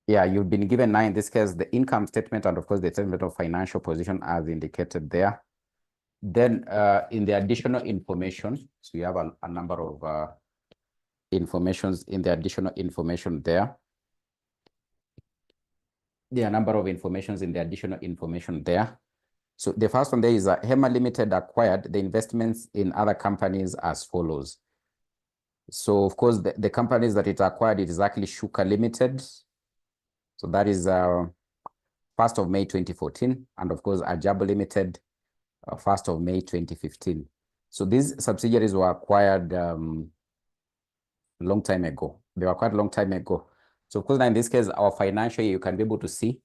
Yeah, you've been given now in this case the income statement and of course the statement of financial position as indicated there. Then in the additional information, so you have a number of informations in the additional information there. There are a number of informations in the additional information there. So the first one there is HEMA Limited acquired the investments in other companies as follows. So of course the companies that it acquired, it is actually Shuka Limited. So that is 1st of May 2014, and of course Ajabu Limited 1st of May 2015. So these subsidiaries were acquired long time ago. They were acquired a long time ago. So of course now in this case, our financial year, you can be able to see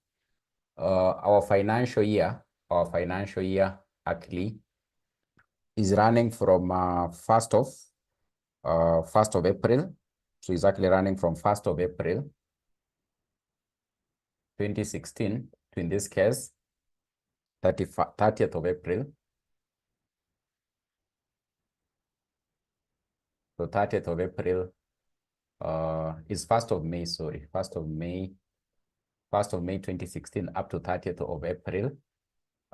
our financial year actually is running from 1st of April. So it's actually running from 1st of April 2016 to, in this case, 30th of April. So 30th of April is 1st of May, sorry, 1st of May 2016 up to 30th of April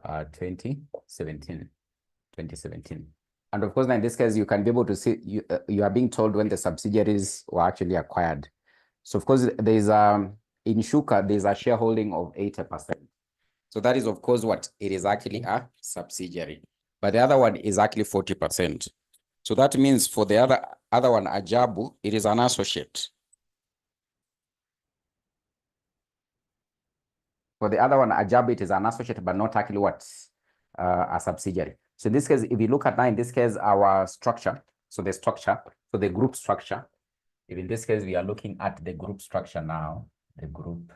2017. And of course, now in this case, you can be able to see, you are being told when the subsidiaries were actually acquired. So of course, there is in Shuka, there's a shareholding of 80%. So that is, of course, what it is actually a subsidiary. But the other one is actually 40%. So that means for the other one, Ajabu, it is an associate. For the other one, Ajabu, it is an associate, but not actually what? A subsidiary. So in this case, if you look at now, in this case, our structure, so the structure, so the group structure, if in this case, we are looking at the group structure now, the group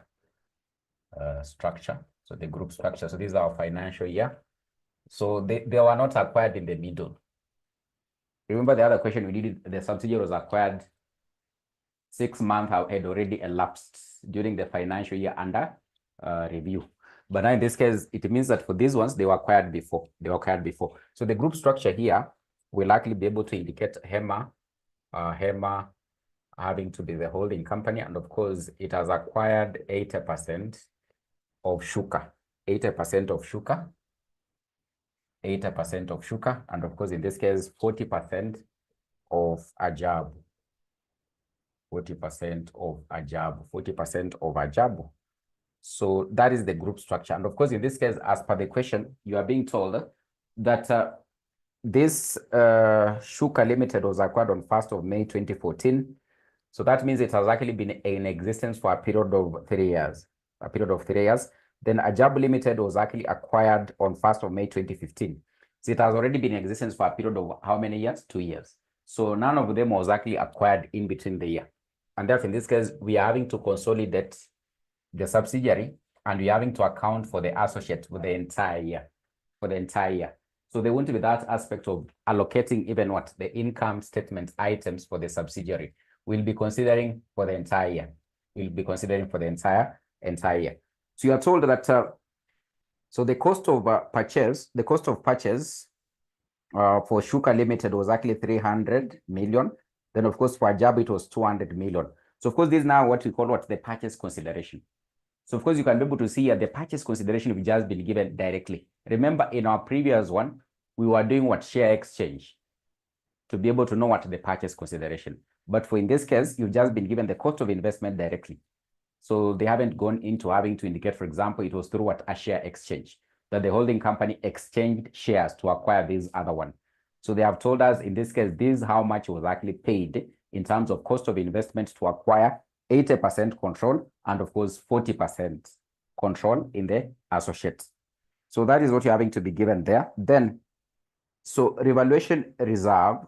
structure. So the group structure, so this is our financial year. So they were not acquired in the middle. Remember the other question we did, the subsidiary was acquired 6 months had already elapsed during the financial year under review. But now in this case, it means that for these ones, they were acquired before. So the group structure here will likely be able to indicate HEMA having to be the holding company. And of course, it has acquired 80% of Shuka, 80% of Shuka. And of course, in this case, 40% of Ajabu. 40% of Ajabu. So that is the group structure. And of course, in this case, as per the question, you are being told that this Shuka Limited was acquired on 1st of May 2014. So that means it has actually been in existence for a period of 3 years. Then Ajabu Limited was actually acquired on 1st of May 2015. So it has already been in existence for a period of how many years? 2 years. So none of them was actually acquired in between the year. And therefore, in this case, we are having to consolidate the subsidiary and we are having to account for the associate for the entire year. So there won't be that aspect of allocating even what the income statement items for the subsidiary. We'll be considering for the entire year. So you are told that so the cost of purchase for Shuka Limited was actually 300 million. Then of course for Ajabu it was 200 million. So of course this is now what we call the purchase consideration. So of course you can be able to see the purchase consideration will just be given directly. Remember in our previous one, we were doing share exchange to be able to know what the purchase consideration. But for in this case, you've just been given the cost of investment directly. So they haven't gone into having to indicate, for example, it was through a share exchange, that the holding company exchanged shares to acquire this other one. So they have told us in this case, this is how much was actually paid in terms of cost of investment to acquire 80% control and of course 40% control in the associates. So that is what you're having to be given there. Then, so revaluation reserve,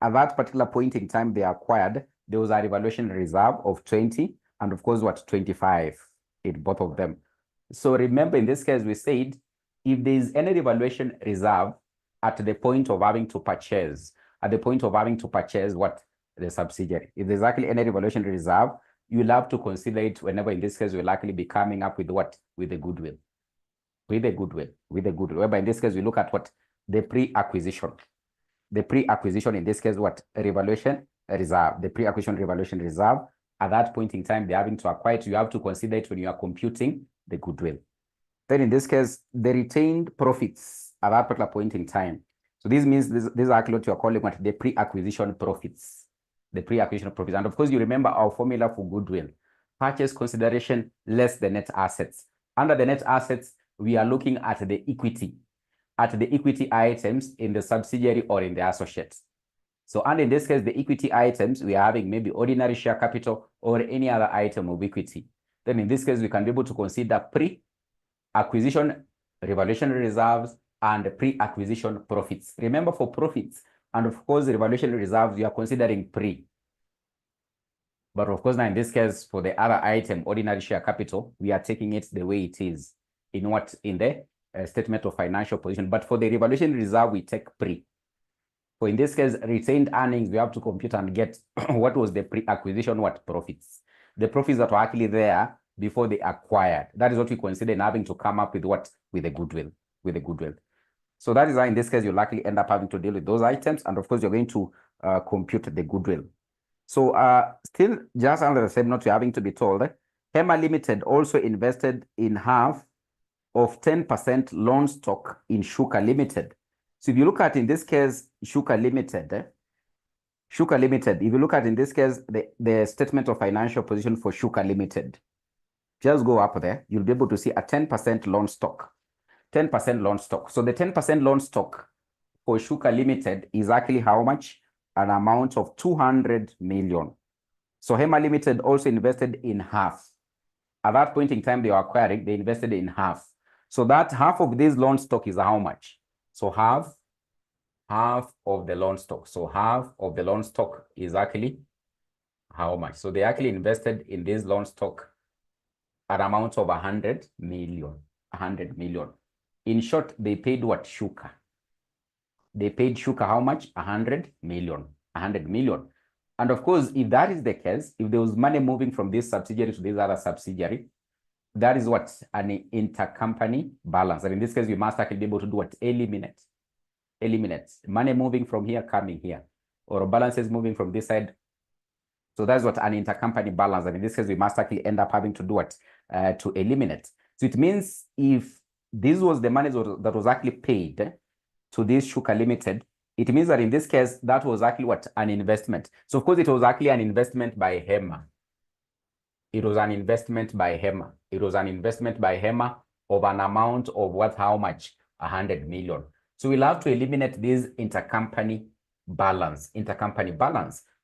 at that particular point in time they acquired, there was a revaluation reserve of 20 and of course 25 in both of them. So remember in this case, we said if there is any revaluation reserve at the point of having to purchase, the subsidiary, if there's actually any revaluation reserve, you'll have to consider it whenever in this case we'll likely be coming up with the goodwill. Whereby in this case we look at the pre-acquisition. The pre-acquisition in this case revaluation reserve, the pre-acquisition revaluation reserve, at that point in time they're having to acquire it, you have to consider it when you are computing the goodwill. Then in this case, the retained profits at that particular point in time. So this means this is actually what you're calling what the pre-acquisition profits. The pre-acquisition profits. And of course, you remember our formula for goodwill. Purchase consideration less the net assets. Under the net assets, we are looking at the equity items in the subsidiary or in the associates. So, and in this case, the equity items, we are having maybe ordinary share capital or any other item of equity. Then in this case, we can be able to consider pre-acquisition revaluation reserves and pre-acquisition profits. Remember, for profits and of course the revaluation reserves, we are considering pre. But of course now in this case, for the other item, ordinary share capital, we are taking it the way it is in the statement of financial position. But for the revaluation reserve, we take pre. So in this case, retained earnings, we have to compute and get what was the pre-acquisition profits. The profits that were actually there before they acquired. That is what we consider in having to come up with with the goodwill. So that is why in this case, you'll likely end up having to deal with those items. And of course, you're going to compute the goodwill. So still just under the same note, you're having to be told, HEMA Limited also invested in half of 10% loan stock in Shuka Limited. So if you look at, in this case, Shuka Limited, if you look at, in this case, the statement of financial position for Shuka Limited, just go up there, you'll be able to see a 10% loan stock. 10% loan stock. So the 10% loan stock for Shuka Limited is actually how much? An amount of 200 million. So HEMA Limited also invested in half. At that point in time they were acquiring, they invested in half. So that half of this loan stock is how much? So half of the loan stock. So half of the loan stock is actually how much? So they actually invested in this loan stock an amount of 100 million. 100 million. In short, they paid what? Shuka. They paid Shuka how much? 100 million. 100 million. And of course, if that is the case, if there was money moving from this subsidiary to this other subsidiary, that is what? An intercompany balance. And in this case, we must actually be able to do what? Eliminate. Money moving from here, coming here. Or balances moving from this side. So that's what an intercompany balance. And in this case, we must actually end up having to do what? To eliminate. So it means if this was the money that was actually paid to this Shuka Limited, it means that in this case, that was actually what? An investment. So of course, it was actually an investment by HEMA. It was an investment by HEMA. It was an investment by HEMA of an amount of what? How much? 100 million. So we'll have to eliminate this intercompany balance.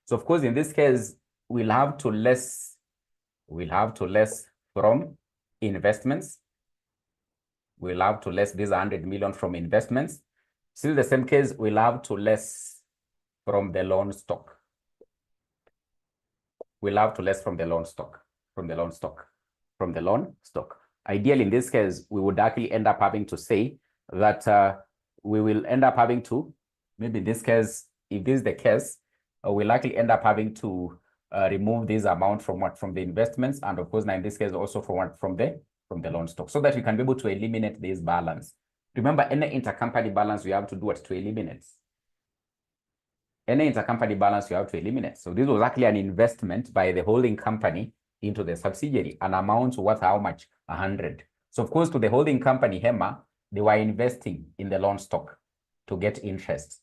So of course, in this case, we'll have to less from investments. We'll have to less this 100 million from investments. Still the same case, we'll have to less from the loan stock. We'll have to less from the loan stock. Ideally, in this case, we would actually end up having to say that we will end up having to, maybe in this case, if this is the case, we'll likely end up having to remove this amount from the investments, and of course now in this case also from the loan stock, so that we can be able to eliminate this balance. Remember, any intercompany balance we have to do what? To eliminate. Any intercompany balance you have to eliminate. So this was actually an investment by the holding company into the subsidiary, an amount worth how much? 100. So of course, to the holding company HEMA, they were investing in the loan stock to get interest.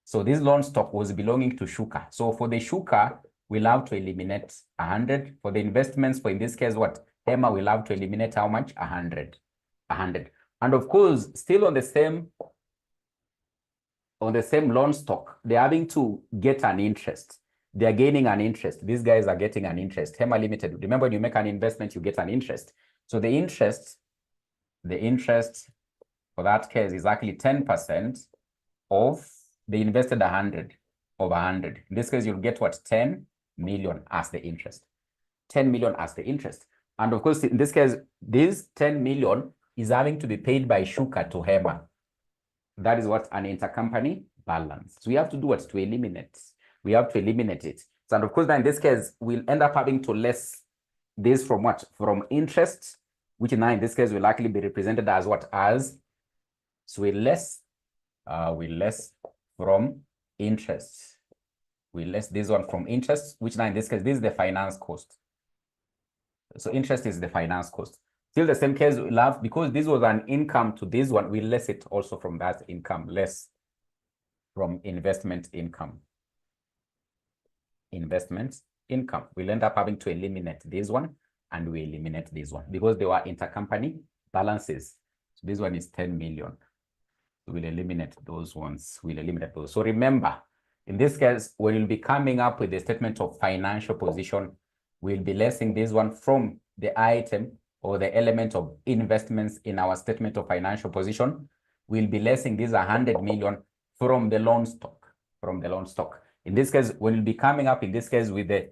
So this loan stock was belonging to Shuka. So for the Shuka, we'll have to eliminate 100. For the investments, for in this case, what? HEMA will have to eliminate how much? 100. And of course, still on the same loan stock, they're having to get an interest. They're gaining an interest. These guys are getting an interest. HEMA Limited, remember, when you make an investment, you get an interest. So the interest for that case is actually 10% of the invested 100 of 100. In this case, you'll get what? 10 million as the interest. 10 million as the interest. And of course, in this case, this 10 million is having to be paid by Shuka to HEMA. That is what? An intercompany balance. So we have to do what? To eliminate. We have to eliminate it. So, and of course, now in this case, we'll end up having to less this from what? From interest, which now in this case will likely be represented as what? So we less from interest. We less this one from interest, which now in this case, this is the finance cost. So interest is the finance cost. Still the same case, we'll have, because this was an income to this one, we less it also from that income, less from investment income. Investment income. We'll end up having to eliminate this one and we eliminate this one because they were intercompany balances. So this one is 10 million. So we'll eliminate those ones. We'll eliminate those. So remember, in this case, when you'll be coming up with the statement of financial position, we'll be lessing this one from the item or the element of investments in our statement of financial position. We'll be lessing this 100 million from the loan stock, In this case, when you'll be coming up in this case with the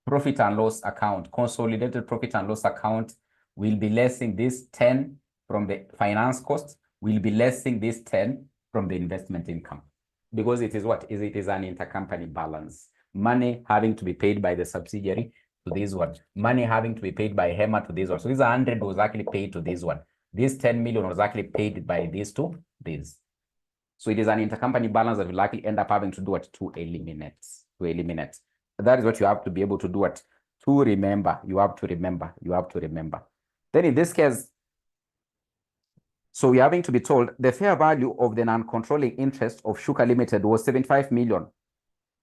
profit and loss account, consolidated profit and loss account, we'll be lessing this 10 from the finance costs. We'll be lessing this 10 from the investment income because it is what? It is an intercompany balance. Money having to be paid by the subsidiary to this one. Money having to be paid by HEMA to this one. So this 100 was actually paid to this one. This 10 million was actually paid by these two, this. So it is an intercompany balance that will likely end up having to do what? To eliminate. That is what you have to be able to do what? To remember. You have to remember. Then in this case, so we're having to be told the fair value of the non-controlling interest of Shuka Limited was 75 million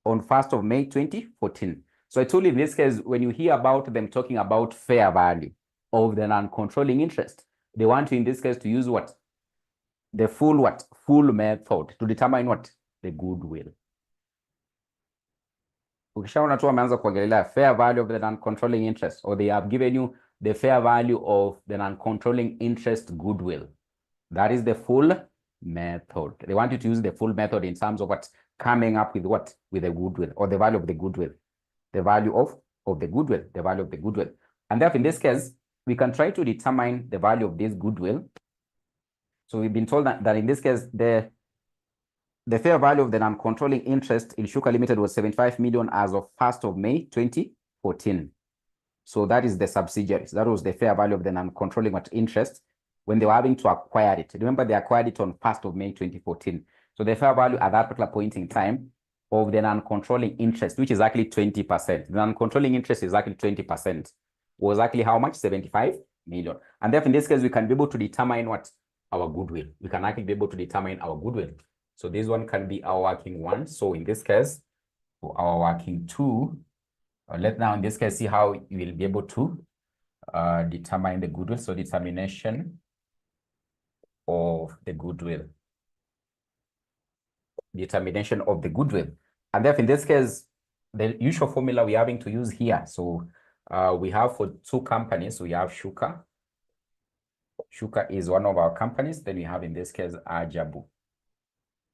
on 1st of May 2014. So I told you in this case, when you hear about them talking about fair value of the non-controlling interest, they want you in this case to use what? The full what? Full method to determine what? The goodwill. Ukishaona tu wameanza kuongelea fair value of the non-controlling interest, or they have given you the fair value of the non-controlling interest goodwill. That is the full method. They want you to use the full method in terms of what? Coming up with what? With the goodwill or the value of the goodwill. The value of the goodwill. The value of the goodwill. And therefore, in this case, we can try to determine the value of this goodwill. So we've been told that in this case, the fair value of the non-controlling interest in Shuka Limited was 75 million as of 1st of May 2014. So that is the subsidiaries. That was the fair value of the non-controlling interest when they were having to acquire it. Remember, they acquired it on 1st of May 2014. So the fair value at that particular point in time of the non-controlling interest, which is actually 20%. The non-controlling interest is actually 20%. Was actually how much? 75 million. And therefore, in this case, we can be able to determine what? Our goodwill. We can actually be able to determine our goodwill. So this one can be our working one. So in this case, for our working two, let's now in this case see how you will be able to determine the goodwill. So determination of the goodwill. Determination of the goodwill. And therefore, in this case, the usual formula we're having to use here. So we have for two companies, we have Shuka. Shuka is one of our companies. Then we have in this case Ajabu.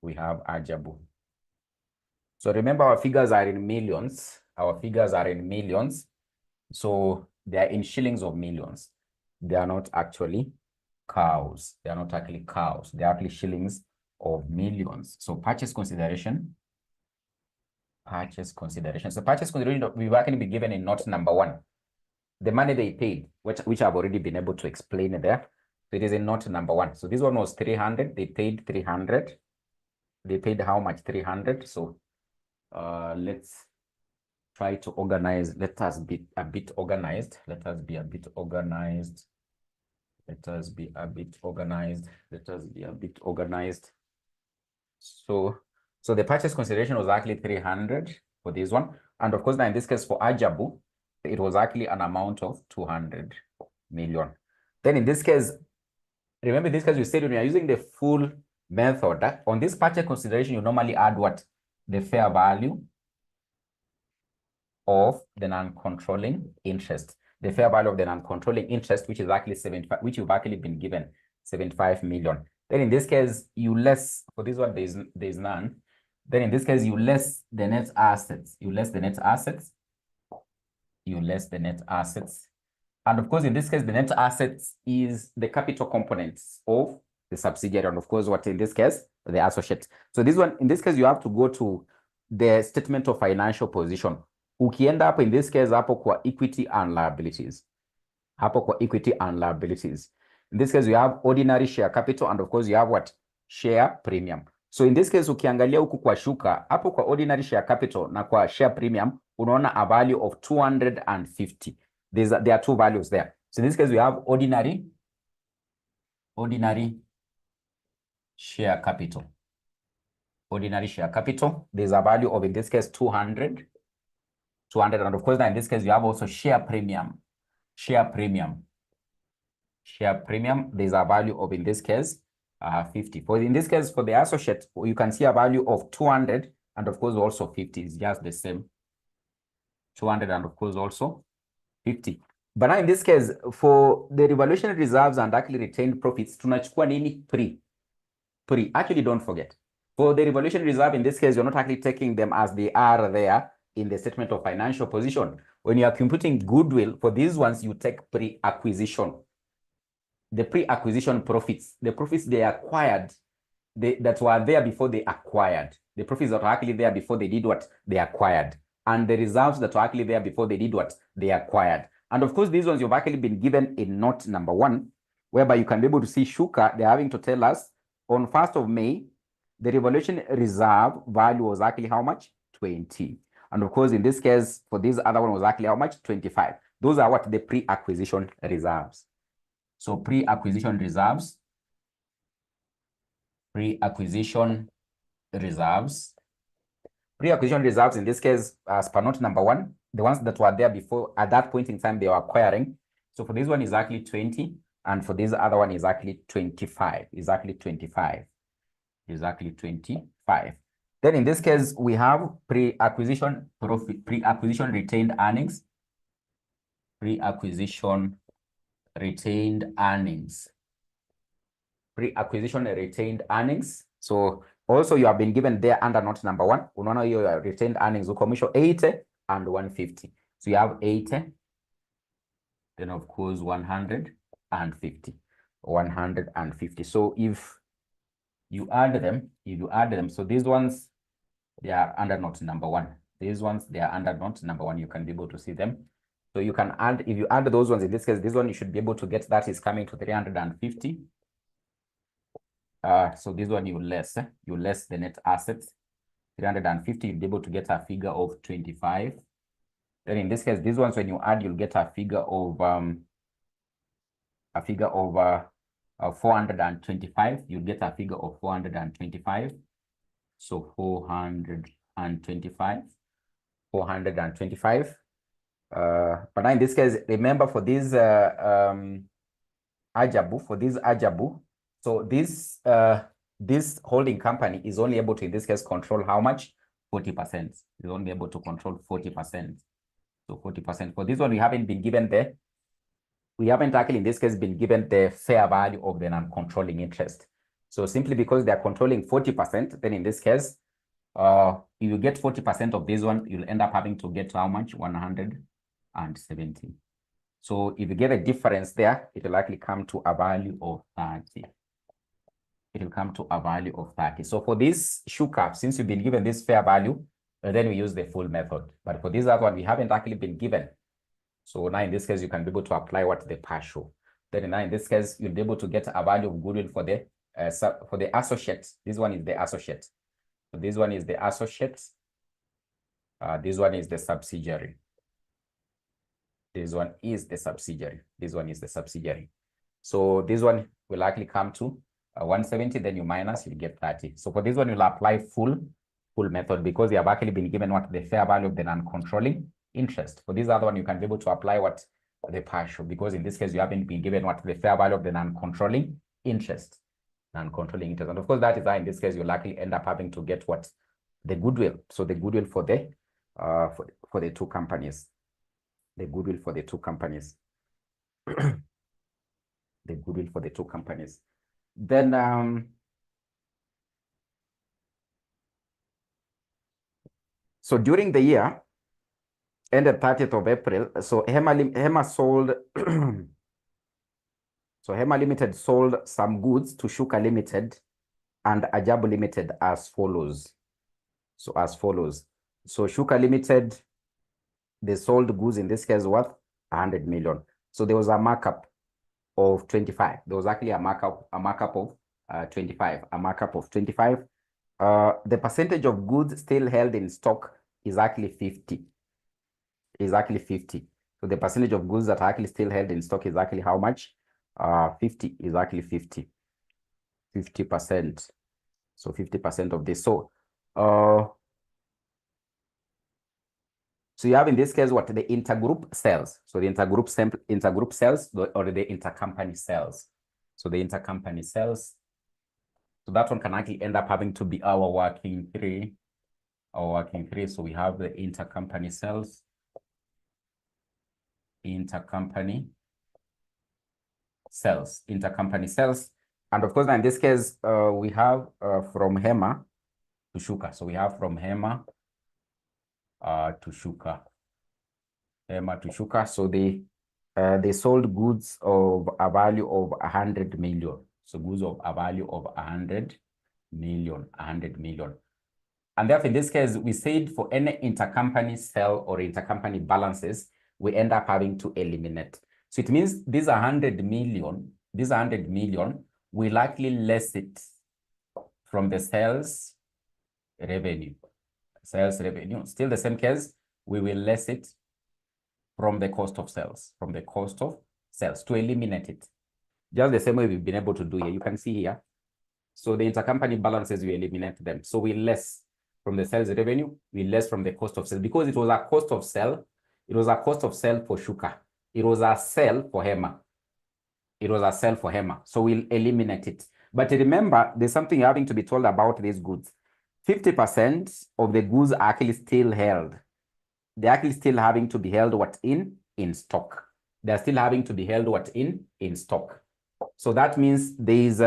We have Ajabu. So remember, our figures are in millions. Our figures are in millions. So they are in shillings of millions. They are not actually cows. They are not actually cows. They are actually shillings of millions. So purchase consideration. Purchase consideration. So purchase consideration, we will actually be given in note number 1. The money they paid, which I've already been able to explain there. So it is in note number 1. So this one was 300. They paid 300. They paid how much? 300. So let's try to organize. Let us be a bit organized. Let us be a bit organized. Let us be a bit organized. Let us be a bit organized. So the purchase consideration was actually 300 for this one. And of course, now in this case for Ajabu, it was actually an amount of 200 million. Then in this case, remember in this case, we said when you are using the full method, on this purchase consideration, you normally add what? The fair value of the non-controlling interest. The fair value of the non-controlling interest, which is actually 75, which you've actually been given 75 million. Then in this case, you less, for this one, there's none. Then in this case, you less the net assets. You less the net assets. You less the net assets. And of course, in this case, the net assets is the capital components of the subsidiary. And of course, what in this case, the associate. So this one, in this case, you have to go to the statement of financial position. Ukienda hapo, in this case, hapo kwa equity and liabilities. Hapo kwa equity and liabilities. In this case, you have ordinary share capital. And of course, you have what? Share premium. So in this case ukiangalia huku kwa shuka hapo kwa ordinary share capital na kwa share premium unaona a value of 250. There are two values there. So in this case we have ordinary share capital. Ordinary share capital, there's a value of, in this case, 200. And of course, now in this case, you have also share premium. Share premium, there's a value of, in this case, 50. For in this case, for the associate, you can see a value of 200, and of course, also 50 is just the same. 200, and of course, also 50. But now in this case, for the revaluation reserves and actually retained profits, tunachukua nini? Pre. Actually, don't forget. For the revaluation reserve, in this case, you're not actually taking them as they are there in the statement of financial position. When you are computing goodwill, for these ones, you take pre-acquisition. The pre-acquisition profits, the profits they acquired, that were there before they acquired. The profits that were actually there before they did what? They acquired. And the reserves that were actually there before they did what? They acquired. And of course, these ones you've actually been given in note number 1, whereby you can be able to see Shuka, they're having to tell us on 1st of May, the revaluation reserve value was actually how much? 20. And of course, in this case, for this other one was actually how much? 25. Those are what? The pre-acquisition reserves. So pre-acquisition reserves. Pre-acquisition reserves. Pre-acquisition reserves, in this case, as per note number 1, the ones that were there before, at that point in time, they were acquiring. So for this one is actually 20. And for this other one is actually 25. Exactly 25. Exactly 25. Then in this case, we have pre-acquisition profit, pre-acquisition retained earnings. Pre-acquisition retained earnings. Pre-acquisition retained earnings. So also you have been given there under note number 1. Unaona your retained earnings ukomisho 80 and 150. So you have 80. Then of course 150. 150. So if you add them, so these ones, they are under note number 1. These ones, they are under note number 1. You can be able to see them. So you can add, if you add those ones, in this case, this one you should be able to get, that is coming to 350. So this one you less the net assets. 350, you'll be able to get a figure of 25. Then in this case, these ones, when you add, you'll get a figure of 425. You'll get a figure of 425. So 425. But now in this case, remember for this Ajabu, so this holding company is only able to, in this case, control how much? 40%. Is only able to control 40%. So 40%. For this one, we haven't been given we haven't actually in this case been given the fair value of the non-controlling interest. So simply because they're controlling 40%, then in this case, if you get 40% of this one, you'll end up having to get how much? 170. So if you get a difference there, it will likely come to a value of 30. It will come to a value of 30. So for this Shuka, since you've been given this fair value, then we use the full method. But for this other one, we haven't actually been given. So now in this case, you can be able to apply what the partial. Then now in this case, you'll be able to get a value of goodwill for the associate. This one is the associate. So this one is the associate. This one is the subsidiary. This one is the subsidiary. This one is the subsidiary. So this one will likely come to 170, then you minus, you get 30. So for this one, you'll apply full method because you have actually been given what the fair value of the non-controlling interest. For this other one, you can be able to apply what the partial, because in this case, you haven't been given what the fair value of the non-controlling interest. And of course, that is why in this case, you'll likely end up having to get what the goodwill. So the goodwill for the two companies. The goodwill for the two companies. The goodwill for the two companies. Then so during the year ended 30th of April, so Hema sold so Hema Limited sold some goods to Shuka Limited and Ajabu Limited as follows. So as follows. So Shuka Limited, they sold goods in this case worth 100 million. So there was a markup of 25. There was actually a markup of 25. A markup of 25. the percentage of goods still held in stock is actually 50. Is actually 50. So the percentage of goods that are actually still held in stock is actually how much? 50 is actually 50. 50%. So 50% of this. So you have in this case what? The intergroup sales. So the intergroup sales or the intercompany sales. So the intercompany sales. So that one can actually end up having to be our working three. So we have the intercompany sales. Intercompany sales. And of course, in this case, we have from Hema to Shuka. So we have from Hema to Shuka. So they sold goods of a value of 100 million. So goods of a value of 100 million. And therefore, in this case, we said for any intercompany sale or intercompany balances, we end up having to eliminate. So it means these 100 million, we likely less it from the sales revenue. Still the same case, we will less it from the cost of sales, to eliminate it. Just the same way we've been able to do here. You can see here. So the intercompany balances, we eliminate them. So we less from the sales revenue, we less from the cost of sale, because it was a cost of sale. It was a cost of sale for Shuka. It was a sale for Hema. So we'll eliminate it. But remember, there's something having to be told about these goods. 50% of the goods are actually still held. They're actually still having to be held in stock. They're still having to be held in stock. So that means there is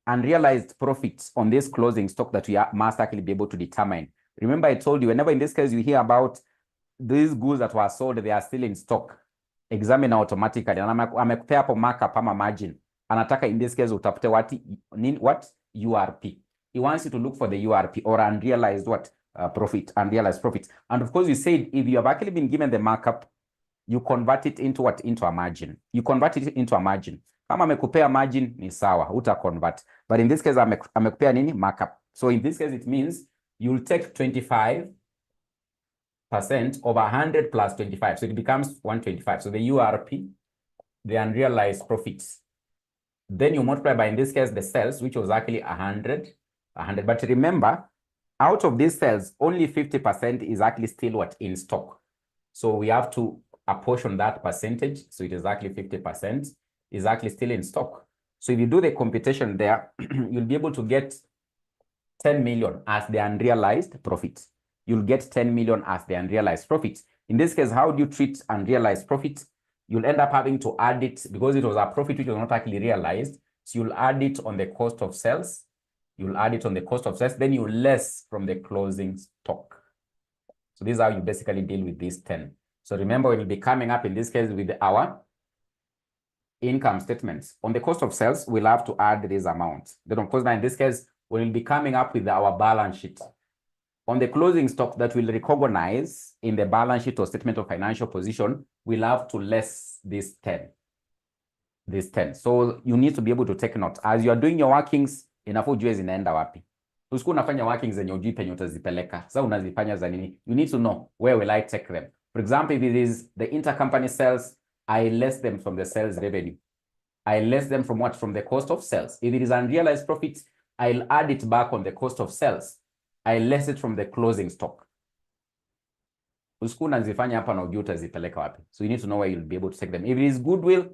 unrealized profits on this closing stock that we must actually be able to determine. Remember, I told you, whenever in this case you hear about these goods that were sold, they are still in stock, examine automatically. And amekupea hapo markup ama margin. Anataka in this case utafute what? URP. He wants you to look for the URP or unrealized profit, unrealized profits. And of course, you said if you have actually been given the markup, you convert it into what? Into a margin. Kama amekupea margin ni sawa, uta-convert. But in this case, amekupea nini? Markup. So in this case, it means you'll take 25% over 100 plus 25. So it becomes 125. So the URP, the unrealized profits. Then you multiply by, in this case, the sales, which was actually 100. But remember, out of these sales, only 50% is actually still in stock. So we have to apportion that percentage. So it is actually 50% is actually still in stock. So if you do the computation there, you'll be able to get 10 million as the unrealized profit. You'll get 10 million as the unrealized profit. In this case, how do you treat unrealized profit? You'll end up having to add it, because it was a profit which was not actually realized. So you'll add it on the cost of sales. Then you less from the closing stock. So this is how you basically deal with these 10. So remember, we'll be coming up in this case with our income statements. On the cost of sales, we'll have to add this amount. Then of course, now in this case, we'll be coming up with our balance sheet. On the closing stock that we'll recognize in the balance sheet or statement of financial position, we'll have to less this 10. So you need to be able to take note. As you are doing your workings, inafaa ujue zinaenda wapi. Usiku unafanya workings zenye ujui penye utazipeleka. Sasa unazifanya za nini? You need to know, where will I take them? For example, if it is the intercompany sales, I less them from the sales revenue. I less them from what? From the cost of sales. If it is unrealized profit, I'll add it back on the cost of sales. I less it from the closing stock. Usiku unazifanya hapa na ujui utazipeleka wapi. So you need to know where you'll be able to take them. If it is goodwill,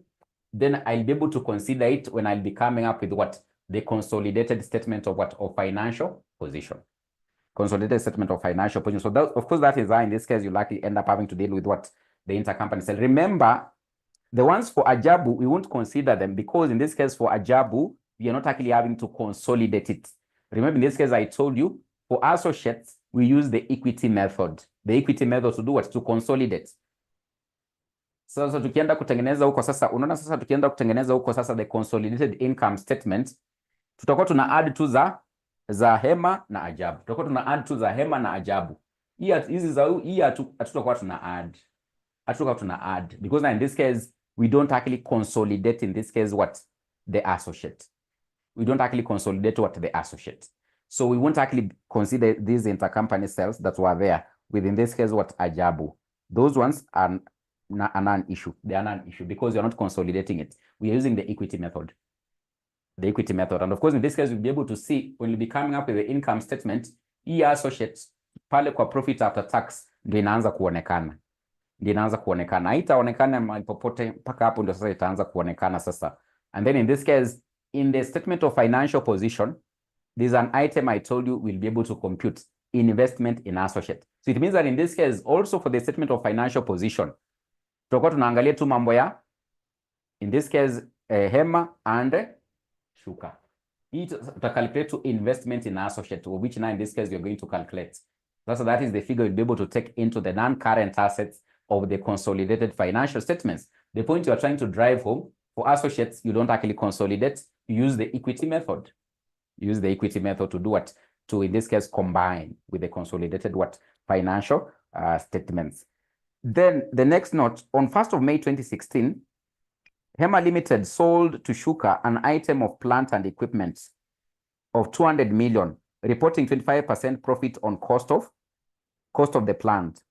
then I'll be able to consider it when I'll be coming up with what? The consolidated statement of what? Of financial position. Consolidated statement of financial position. So that, of course, that is why in this case, you likely end up having to deal with what? The intercompany sale. Remember, the ones for Ajabu, we won't consider them, because in this case for Ajabu, we are not actually having to consolidate it. Remember, in this case, I told you, for associates, we use the equity method. The equity method to do what? To consolidate. Sasa tukienda kutengeneza huko sasa, unaona sasa tukienda kutengeneza huko sasa the consolidated income statement, tutakuwa tuna add tu za Hema na Ajabu. Tutakuwa tuna add tu za Hema na Ajabu. Hizi za hii hatutakuwa tuna add. Hatutakuwa tuna add, because now in this case we don't actually consolidate in this case what? The associate. we don't actually consolidate what the associates. So we won't actually consider these intercompany sales that were there within this case what Ajabu. Those ones are non-issue. They are non-issue because you're not consolidating it. We are using the equity method. The equity method. And of course, in this case, we'll be able to see when we'll be coming up with the income statement, associates, pale kwa profit after tax, ndio inaanza kuonekana. Haitaonekana mahali popote mpaka hapo ndio sasa itaanza kuonekana sasa. And then in this case, in the statement of financial position, there's an item I told you we'll be able to compute investment in associate. So it means that in this case, also for the statement of financial position, tutakuwa tunaangalia tu mambo ya, in this case, Hema and Shuka. To calculate to investment in associate, which now in this case, you're going to calculate. So that is the figure you'll be able to take into the non-current assets of the consolidated financial statements. The point you are trying to drive home, for associates, you don't actually consolidate, you use the equity method. Use the equity method to do what? To, in this case, combine with the consolidated what? Financial statements. Then the next note, on 1st of May 2016, Hema Limited sold to Shuka an item of plant and equipment of 200 million, reporting 25% profit on cost of the plant.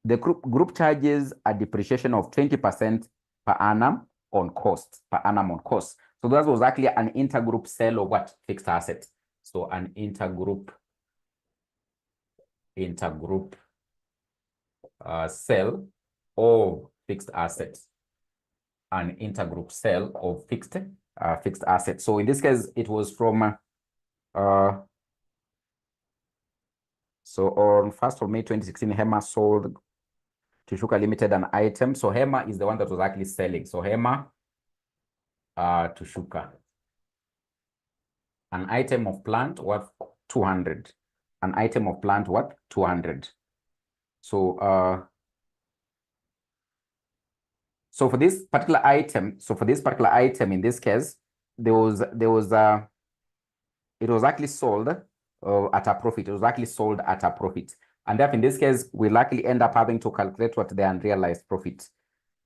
The group charges a depreciation of 20% per annum on cost, So that was actually an intergroup sale of what? Fixed asset. So an intergroup sale of fixed assets. An intergroup sale of fixed assets. So in this case, it was from so on 1st of May 2016, Hema sold to Shuka Limited an item. So Hema is the one that was actually selling. So Hema to Shuka. An item of plant worth 200. An item of plant worth 200. So so for this particular item, in this case, it was actually sold at a profit. It was actually sold at a profit. And therefore, in this case, we'll likely end up having to calculate what the unrealized profit.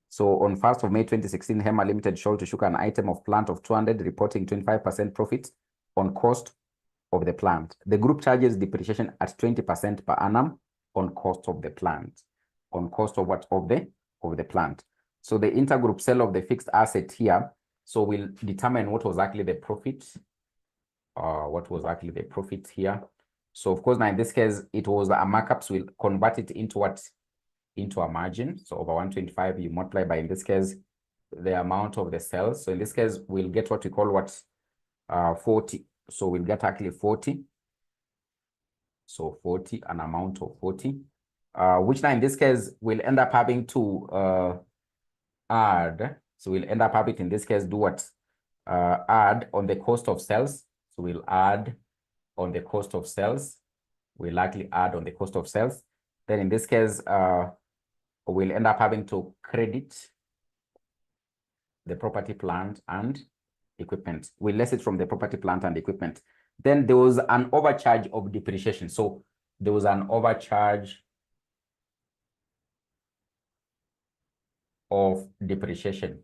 So on 1st of May 2016, Hema Limited sold to Shuka an item of plant of 200, reporting 25% profit on cost of the plant. The group charges depreciation at 20% per annum on cost of the plant. On cost of what? Of the plant. So the intergroup sale of the fixed asset here, so we'll determine what was actually the profit. What was actually the profit here. So of course, now in this case, it was a markup, so we'll convert it into what? Into a margin. So over 125, you multiply by, in this case, the amount of the sales. So in this case, we'll get what we call what? 40. So we'll get actually 40. So 40, an amount of 40, which now in this case, we'll end up having to add. So we'll end up having, in this case, do what? Add on the cost of sales. So we'll add on the cost of sales. We'll likely add on the cost of sales. Then in this case, we'll end up having to credit the property, plant, and equipment. We'll less it from the property, plant, and equipment. Then there was an overcharge of depreciation. So there was an overcharge of depreciation.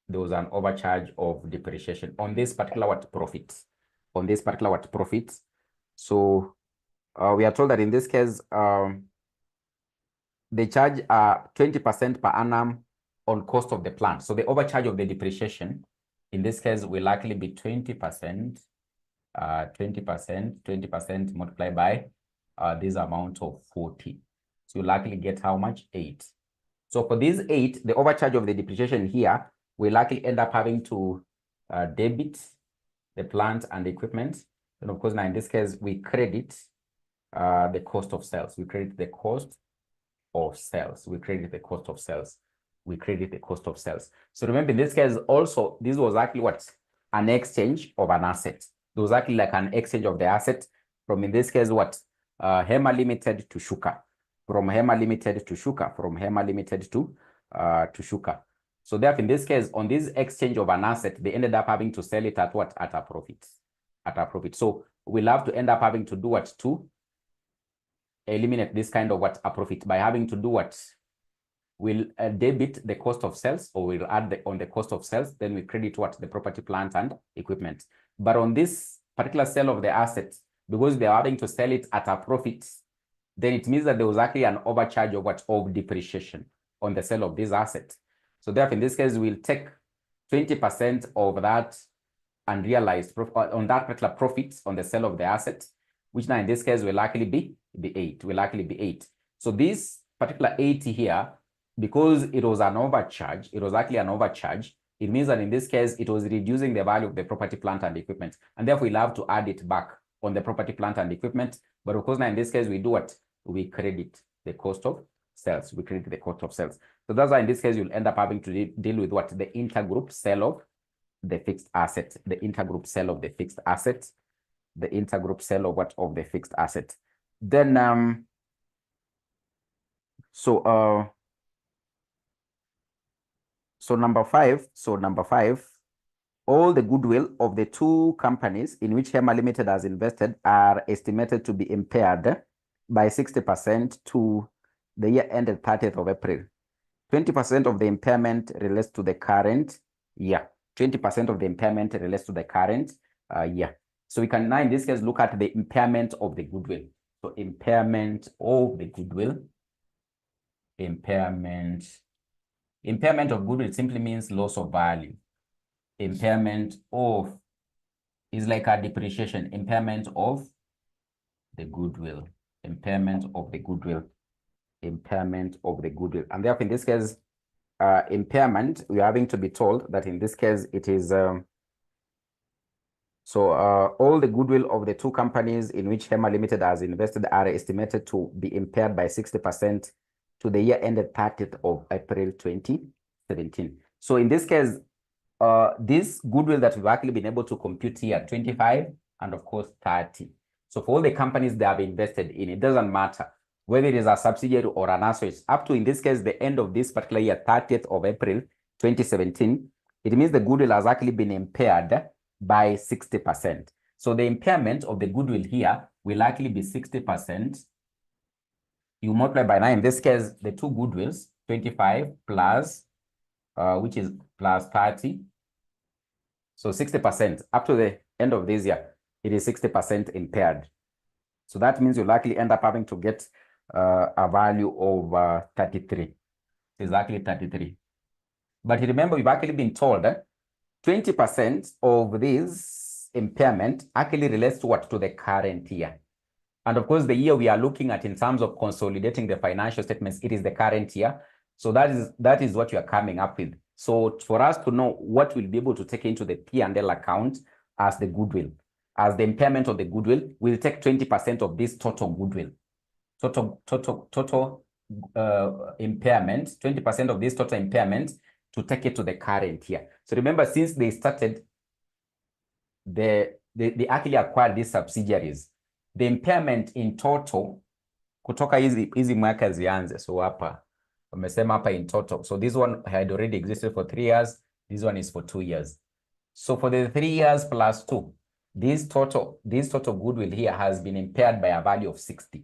There was an overcharge of depreciation on this particular what? Profit. On this particular what? Profit. So we are told that in this case, they charge 20% per annum on cost of the plant. So the overcharge of the depreciation, in this case, will likely be 20%, 20% multiplied by this amount of 40. So you likely get how much? 8. So for these 8, the overcharge of the depreciation here, we likely end up having to debit the plant and the equipment. And of course, now in this case, we credit the cost of sales. We credit the cost of sales. We credit the cost of sales. We credit the cost of sales. So remember, in this case, also, this was actually what? An exchange of an asset. It was actually like an exchange of the asset from, in this case, what? Hema Limited to Shuka. From Hema Limited to Shuka. From Hema Limited to Shuka. So therefore, in this case, on this exchange of an asset, they ended up having to sell it at what? At a profit. At a profit. So we'll have to end up having to do what? To eliminate this kind of what? A profit by having to do what? we'll debit the cost of sales, or we'll add on the cost of sales, then we credit what? The property, plant, and equipment. But on this particular sale of the assets, because they are having to sell it at a profit, then it means that there was actually an overcharge of what? Of depreciation on the sale of these assets. So therefore, in this case, we'll take 20% of that unrealized on that particular profits on the sale of the asset, which now in this case will likely be 8. Will likely be 8. So this particular 80 here, because it was an overcharge, it was actually an overcharge. It means that in this case, it was reducing the value of the property, plant, and equipment. And therefore, we'll have to add it back on the property, plant, and equipment. But of course, now in this case, we do what? We credit the cost of sales. We credit the cost of sales. So that's why in this case, you'll end up having to deal with what? The intergroup sale of the fixed asset. The intergroup sale of the fixed asset. The intergroup sale of what? Of the fixed asset. Then, so number five, all the goodwill of the two companies in which HEMA Limited has invested are estimated to be impaired by 60% to the year ended 30th of April. 20% of the impairment relates to the current year. 20% of the impairment relates to the current year. So we can now in this case look at the impairment of the goodwill. So impairment of the goodwill. Impairment of goodwill simply means loss of value. Impairment of is like a depreciation. Impairment of the goodwill. Impairment of the goodwill. Impairment of the goodwill. And therefore, in this case, impairment, we are having to be told that in this case, it is all the goodwill of the two companies in which HEMA Limited has invested are estimated to be impaired by 60% to the year ended 30th of April 2017. So in this case, this goodwill that we've actually been able to compute here, 25 and of course 30. So for all the companies they have invested in, it doesn't matter whether it is a subsidiary or an associate, up to in this case, the end of this particular year, 30th of April 2017, it means the goodwill has actually been impaired by 60%. So the impairment of the goodwill here will likely be 60%. You multiply by 9. In this case, the two goodwills, 25 plus, which is plus 30. So 60%. Up to the end of this year, it is 60% impaired. So that means you'll likely end up having to get a value of 33. Exactly 33. But remember, we've actually been told that 20% of this impairment actually relates to what? To the current year. And of course, the year we are looking at in terms of consolidating the financial statements, it is the current year. So that is what you are coming up with. So for us to know what we'll be able to take into the P&L account as the goodwill, as the impairment of the goodwill, we'll take 20% of this total goodwill. Total impairment, 20% of this total impairment to take it to the current year. So remember, since they started, they actually acquired these subsidiaries. The impairment in total, kutoka hizi mwaka zianze, so hapa, wamesema hapa in total. So this one had already existed for 3 years. This one is for 2 years. So for the 3 years plus 2, this total goodwill here has been impaired by a value of 60.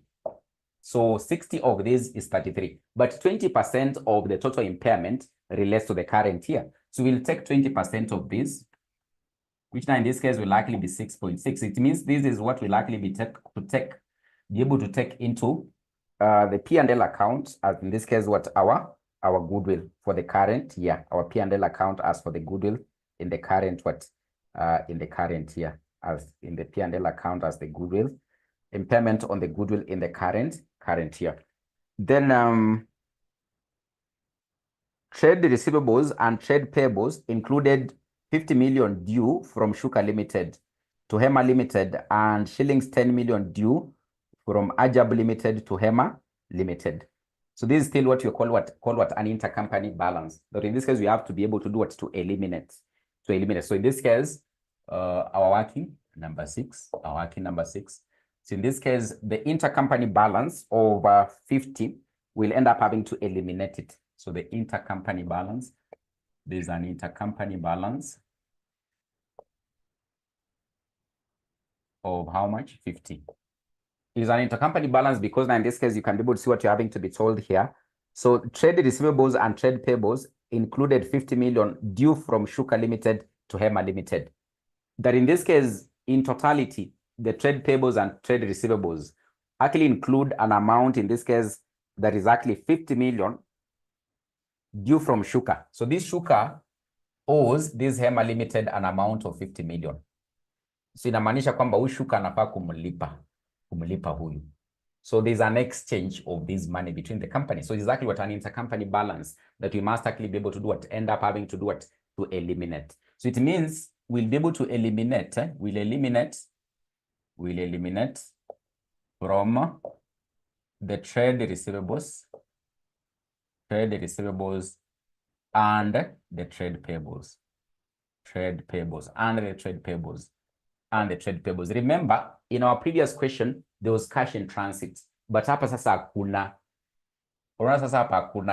So 60 of this is 33, but 20% of the total impairment relates to the current year. So we'll take 20% of this, which now in this case will likely be 6.6. It means this is what will likely be able to take into the P&L account, as in this case, what our goodwill for the current year, our P&L account as for the goodwill in the current in the current year, as in the P&L account as the goodwill, impairment on the goodwill in the current year. Then trade receivables and trade payables included 50 million due from Shuka Limited to HEMA Limited and shillings 10 million due from Ajab Limited to HEMA Limited. So this is still what you call an intercompany balance. But in this case, we have to be able to do what? To eliminate. So in this case, our working number 6. So in this case, the intercompany balance of 50 will end up having to eliminate it. So the intercompany balance, there's an intercompany balance of how much? 50. It is an intercompany balance because now in this case, you can be able to see what you're having to be told here. So trade receivables and trade payables included 50 million due from Shuka Limited to Hema Limited. That in this case, in totality, the trade payables and trade receivables actually include an amount, in this case, that is actually 50 million due from Shuka. So this Shuka owes this Hema Limited an amount of 50 million. So inamaanisha kwamba huyu Shuka anafaa kumlipa huyu. So there's an exchange of this money between the company. So exactly what an intercompany balance that we must actually be able to do what, end up having to do what, to eliminate. So it means we'll be able to eliminate, we'll eliminate from the trade receivables and the trade payables. Remember, in our previous question, there was cash in transit, but hapa sasa hakuna.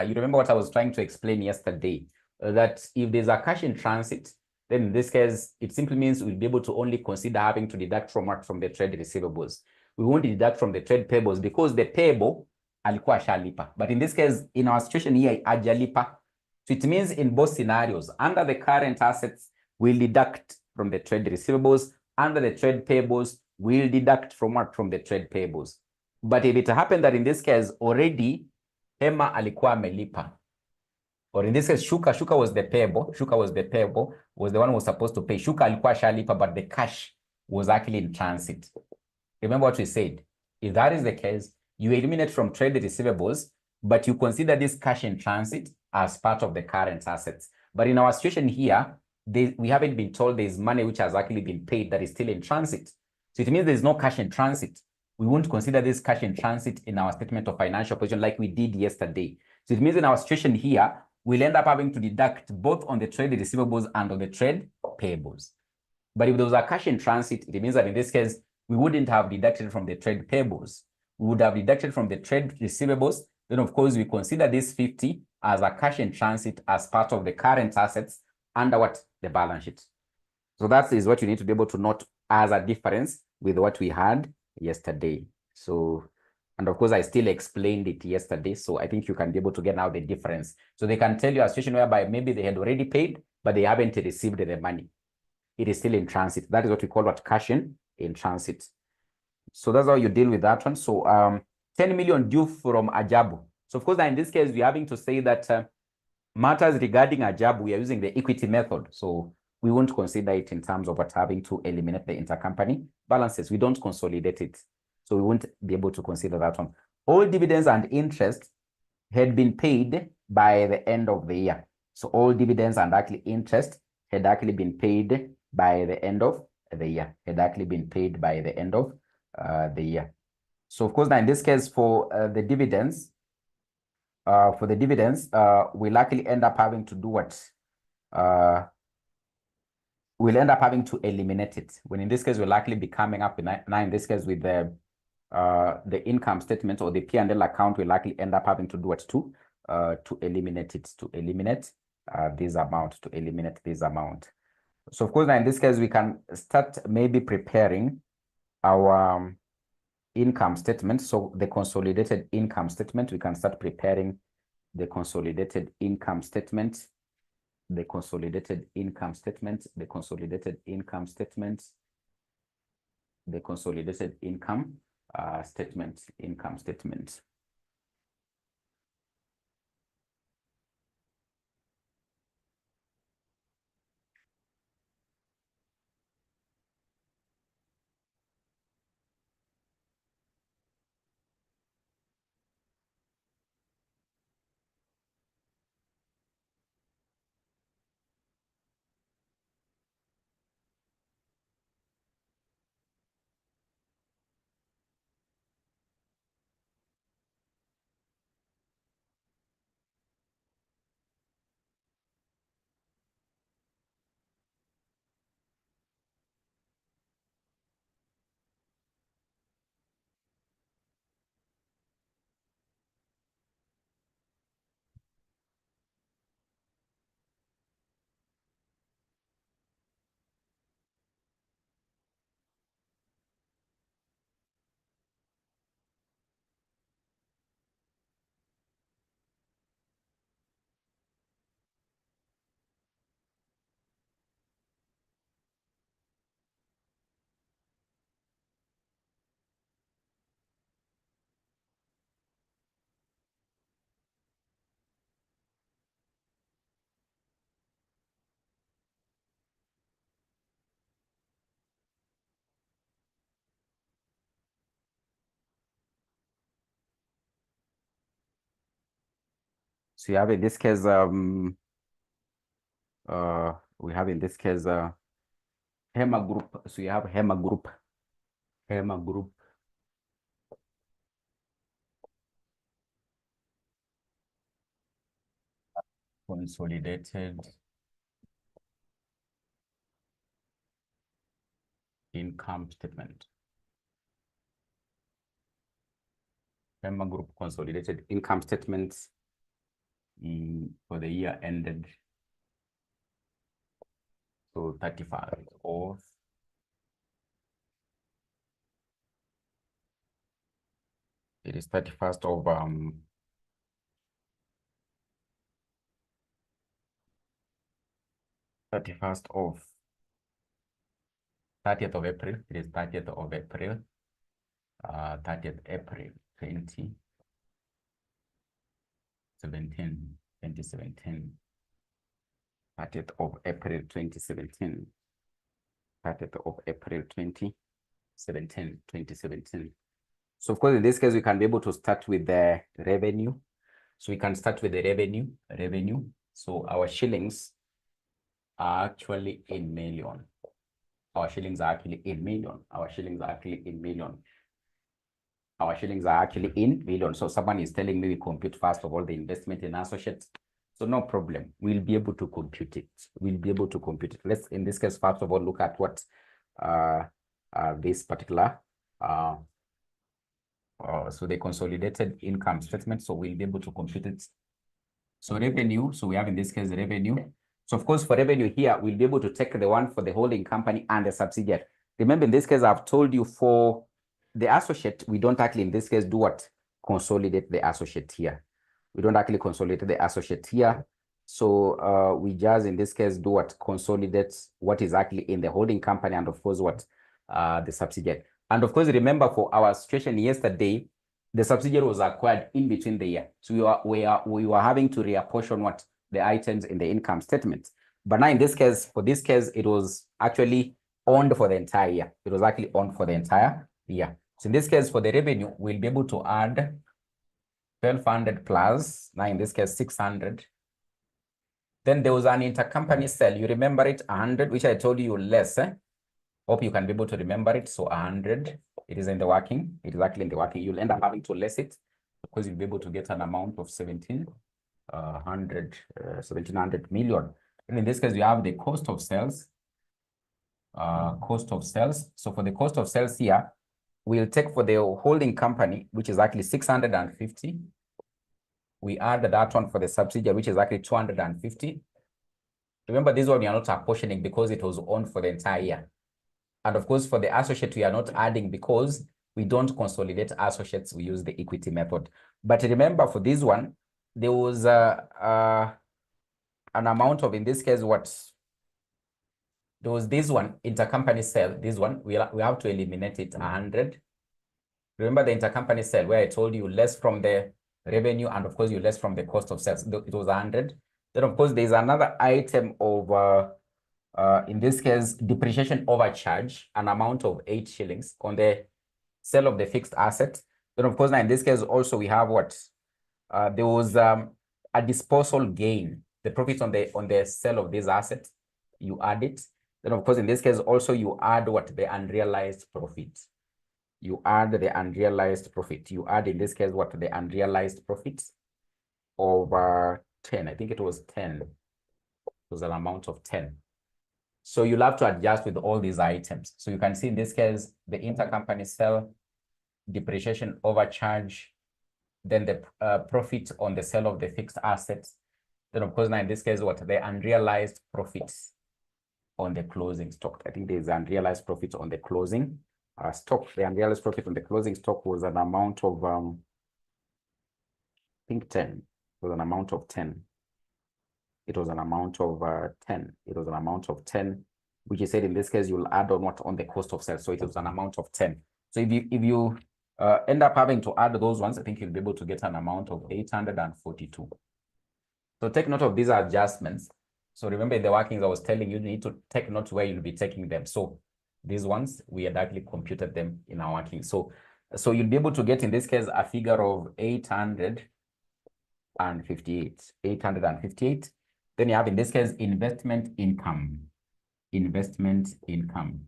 You remember what I was trying to explain yesterday, that if there's a cash in transit, then in this case, it simply means we'll be able to only consider having to deduct from the trade receivables. We won't deduct from the trade payables because the payable alikuwa shalipa. But in this case, in our situation here, ajalipa. So it means in both scenarios, under the current assets, we'll deduct from the trade receivables. Under the trade payables, we'll deduct from what? From the trade payables. But if it happened that in this case, already Hema alikuwa amelipa, or in this case, Shuka was the payable. Was the one who was supposed to pay. Shuka alikuwa shalipa, but the cash was actually in transit. Remember what we said. If that is the case, you eliminate from trade receivables, but you consider this cash in transit as part of the current assets. But in our situation here, we haven't been told there's money which has actually been paid that is still in transit. So it means there's no cash in transit. We won't consider this cash in transit in our statement of financial position like we did yesterday. So it means in our situation here, we'll end up having to deduct both on the trade receivables and on the trade payables. But if there was a cash in transit, it means that in this case, we wouldn't have deducted from the trade payables. We would have deducted from the trade receivables. Then, of course, we consider this 50 as a cash in transit as part of the current assets under what? The balance sheet. So that is what you need to be able to note as a difference with what we had yesterday. So, and of course, I still explained it yesterday. So I think you can be able to get now the difference. So they can tell you a situation whereby maybe they had already paid, but they haven't received the money. It is still in transit. That is what we call what? Cash in transit. So that's how you deal with that one. So 10 million due from Ajabu. So of course, in this case, we're having to say that matters regarding Ajabu, we are using the equity method. So we won't consider it in terms of what having to eliminate the intercompany balances. We don't consolidate it. So we won't be able to consider that one. All dividends and interest had been paid by the end of the year. So all dividends and actually interest had actually been paid by the end of the year. So of course, now in this case, for the dividends, we'll actually end up having to do what? We'll end up having to eliminate it. When in this case, we'll likely be coming up now in this case with the income statement or the P&L account, we'll likely end up having to do what? To eliminate it, to eliminate this amount. So of course, now in this case, we can start maybe preparing our income statement. So the consolidated income statement, we can start preparing the consolidated income statement, the consolidated income statement. So you have in this case, we have in this case, HEMA group. So you have HEMA group, consolidated income statement. HEMA group consolidated income statements for the year ended. So 35 of it is 31st of 30th of April. It is 30th of April. 30th April 2017. 30th of April 2017. 30th of April 2017. So of course, in this case, we can be able to start with the revenue. So we can start with the revenue. So our shillings are actually in million. Our shillings are actually in million. So someone is telling me we compute first of all the investment in associates. So no problem. We'll be able to compute it. Let's, in this case, first of all, look at what this particular so the consolidated income statement. So we'll be able to compute it. So revenue. So we have in this case revenue. So of course, for revenue here, we'll be able to take the one for the holding company and the subsidiary. Remember, in this case, I've told you for the associate, we don't actually, in this case, do what? Consolidate the associate here. We don't actually consolidate the associate here. So we just, in this case, do what? Consolidate what is actually in the holding company and, of course, what? The subsidiary. And, of course, remember, for our situation yesterday, the subsidiary was acquired in between the year. So we were having to reapportion what? The items in the income statement. But now in this case, for this case, it was actually owned for the entire year. It was actually owned for the entire year. So in this case, for the revenue, we'll be able to add 1,200 plus, now in this case, 600. Then there was an intercompany sale. You remember it, 100, which I told you less. Hope you can be able to remember it. So 100, it is in the working. It is actually in the working. You'll end up having to less it because you'll be able to get an amount of 1,700 million. And in this case, you have the cost of sales. So for the cost of sales here, we'll take for the holding company, which is actually 650. We add that one for the subsidiary, which is actually 250. Remember, this one we are not apportioning because it was owned for the entire year. And of course, for the associate, we are not adding because we don't consolidate associates. We use the equity method. But remember, for this one, there was an amount of, in this case, what? There was this one, intercompany sale. This one, we have to eliminate it, 100. Remember the intercompany sale where I told you less from the revenue and, of course, you less from the cost of sales. It was 100. Then, of course, there's another item of, in this case, depreciation overcharge, an amount of 8 shillings on the sale of the fixed asset. Then, of course, now in this case, also we have what? There was a disposal gain, the profit on the sale of this asset. You add it. Then, of course, in this case, also you add what? The unrealized profit. You add the unrealized profit. You add, in this case, what? The unrealized profits over 10. I think it was 10. It was an amount of 10. So you'll have to adjust with all these items. So you can see in this case, the intercompany sale, depreciation overcharge, then the profit on the sale of the fixed assets. Then, of course, now in this case, what? The unrealized profits on the closing stock. I think there's unrealized profits on the closing stock. The unrealized profit on the closing stock was an amount of, I think 10. It was an amount of 10. It was an amount of 10. It was an amount of 10, which is said in this case, you'll add on what? On the cost of sales. So it was an amount of 10. So if you end up having to add those ones, I think you'll be able to get an amount of 842. So take note of these adjustments. So remember in the workings, I was telling you, you need to take note where you'll be taking them. So these ones, we had actually computed them in our working. So you'll be able to get, in this case, a figure of 842 858. Then you have in this case investment income. Investment income.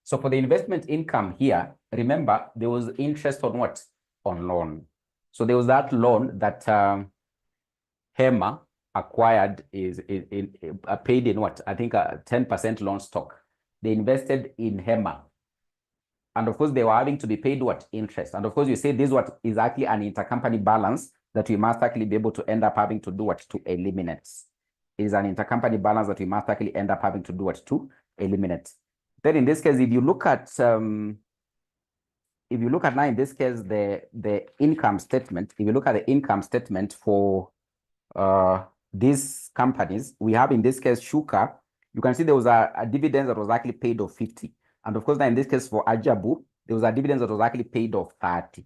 So for the investment income here, remember there was interest on what? On loan. So there was that loan that HEMA acquired paid in what? I think 10% loan stock. They invested in HEMA. And of course, they were having to be paid what? Interest. And of course, you say this what is actually an intercompany balance that we must actually be able to end up having to do what? To eliminate. It is an intercompany balance that we must actually end up having to do what? To eliminate. Then in this case, if you look at now in this case, the income statement, if you look at the income statement for these companies, we have in this case, Shuka, you can see there was a dividend that was actually paid of 50. And of course, now in this case for Ajabu, there was a dividend that was actually paid of 30.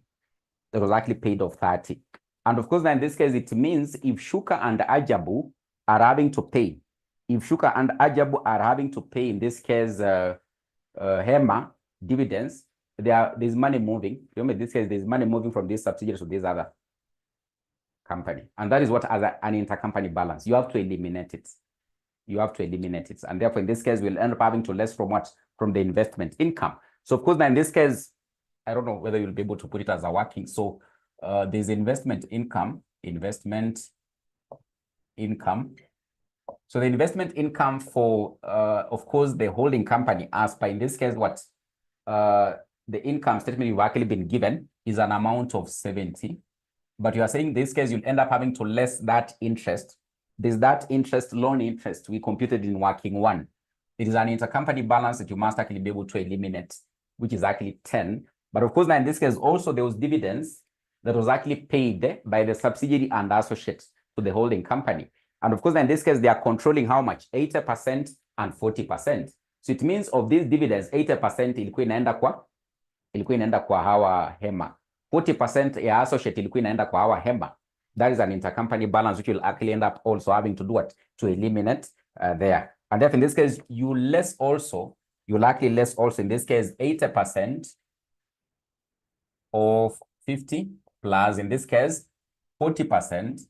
And of course, now in this case, it means if Shuka and Ajabu are having to pay, in this case, HEMA dividends, there's money moving. Remember, in this case, there's money moving from this subsidiary to this other company. And that is what as an intercompany balance. You have to eliminate it. And therefore, in this case, we'll end up having to less from what? From the investment income. So of course, now in this case, I don't know whether you'll be able to put it as a working. So there's investment income. So the investment income for, of course, the holding company, as by in this case, what the income statement you've actually been given is an amount of 70. But you are saying in this case, you'll end up having to less that interest. There's that interest, loan interest, we computed in working one. It is an intercompany balance that you must actually be able to eliminate, which is actually 10. But of course, now in this case, also there was dividends that was actually paid by the subsidiary and associates to the holding company. And of course, in this case, they are controlling how much? 80% and 40%. So it means of these dividends, 80% ilikuwa inaenda kwa hawa HEMA. 40% ya associate ilikuwa inaenda kwa hawa HEMA. That is an intercompany balance which will actually end up also having to do what? To eliminate there. And therefore, in this case, you'll likely less also in this case 80% of 50 plus in this case 40%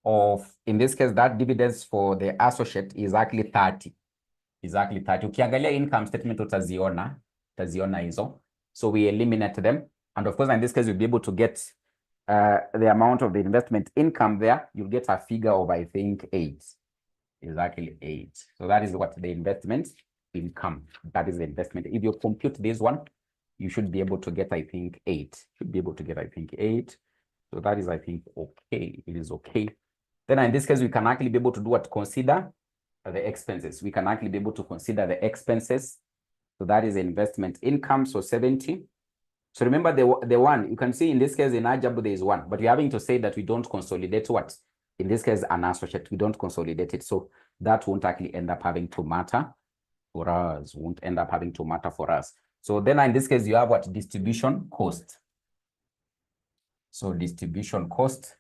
of, in this case, that dividends for the associate is actually 30. Ukiangalia income statement utaziona hizo. So we eliminate them. And of course, in this case, you'll be able to get the amount of the investment income there. You'll get a figure of, I think, 8. Exactly 8. So that is what the investment income. That is the investment. If you compute this one, you should be able to get, I think, 8. So that is, I think, okay. It is okay. Then in this case, we can actually be able to do what? Consider the expenses. So that is investment income. So 70. So remember the one, you can see in this case in Ajabu there is 1, but we're having to say that we don't consolidate what? In this case, an associate, we don't consolidate it. So that won't actually end up having to matter for us, So then in this case, you have what? Distribution cost. So distribution cost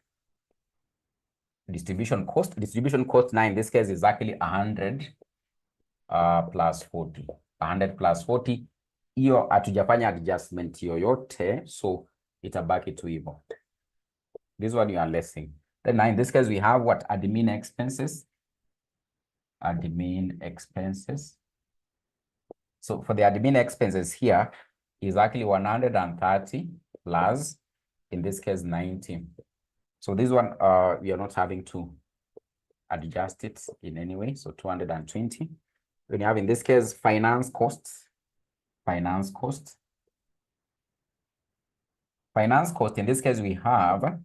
now in this case is actually 100 plus 40. 100 plus 40. Hiyo hatujafanya adjustment yoyote, so itabaki tu hivyo. This one you are lessing. Then now in this case we have what? Admin expenses. So for the admin expenses here is actually 130 plus, in this case, 90. So this one we are not having to adjust it in any way. So 220. Then you have in this case finance cost. Finance cost in this case we have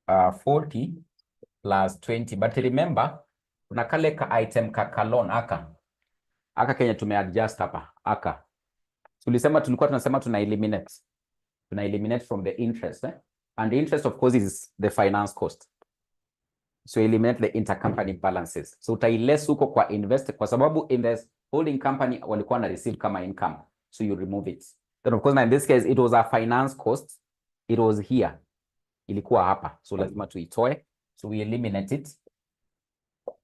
40 plus 20. But remember, kuna kale ka item ka loan aka Kenya tumeadjust hapa aka. Tulisema tulikuwa tunasema tuna eliminate from the interest, and the interest of course is the finance cost. So eliminate the intercompany balances. So utailess huko kwa invest kwa sababu in the holding company walikuwa na receive kama income. So you remove it. Then of course now in this case it was a finance cost. It was here. Ilikuwa hapa. So lazima tuitoe. So we eliminate it.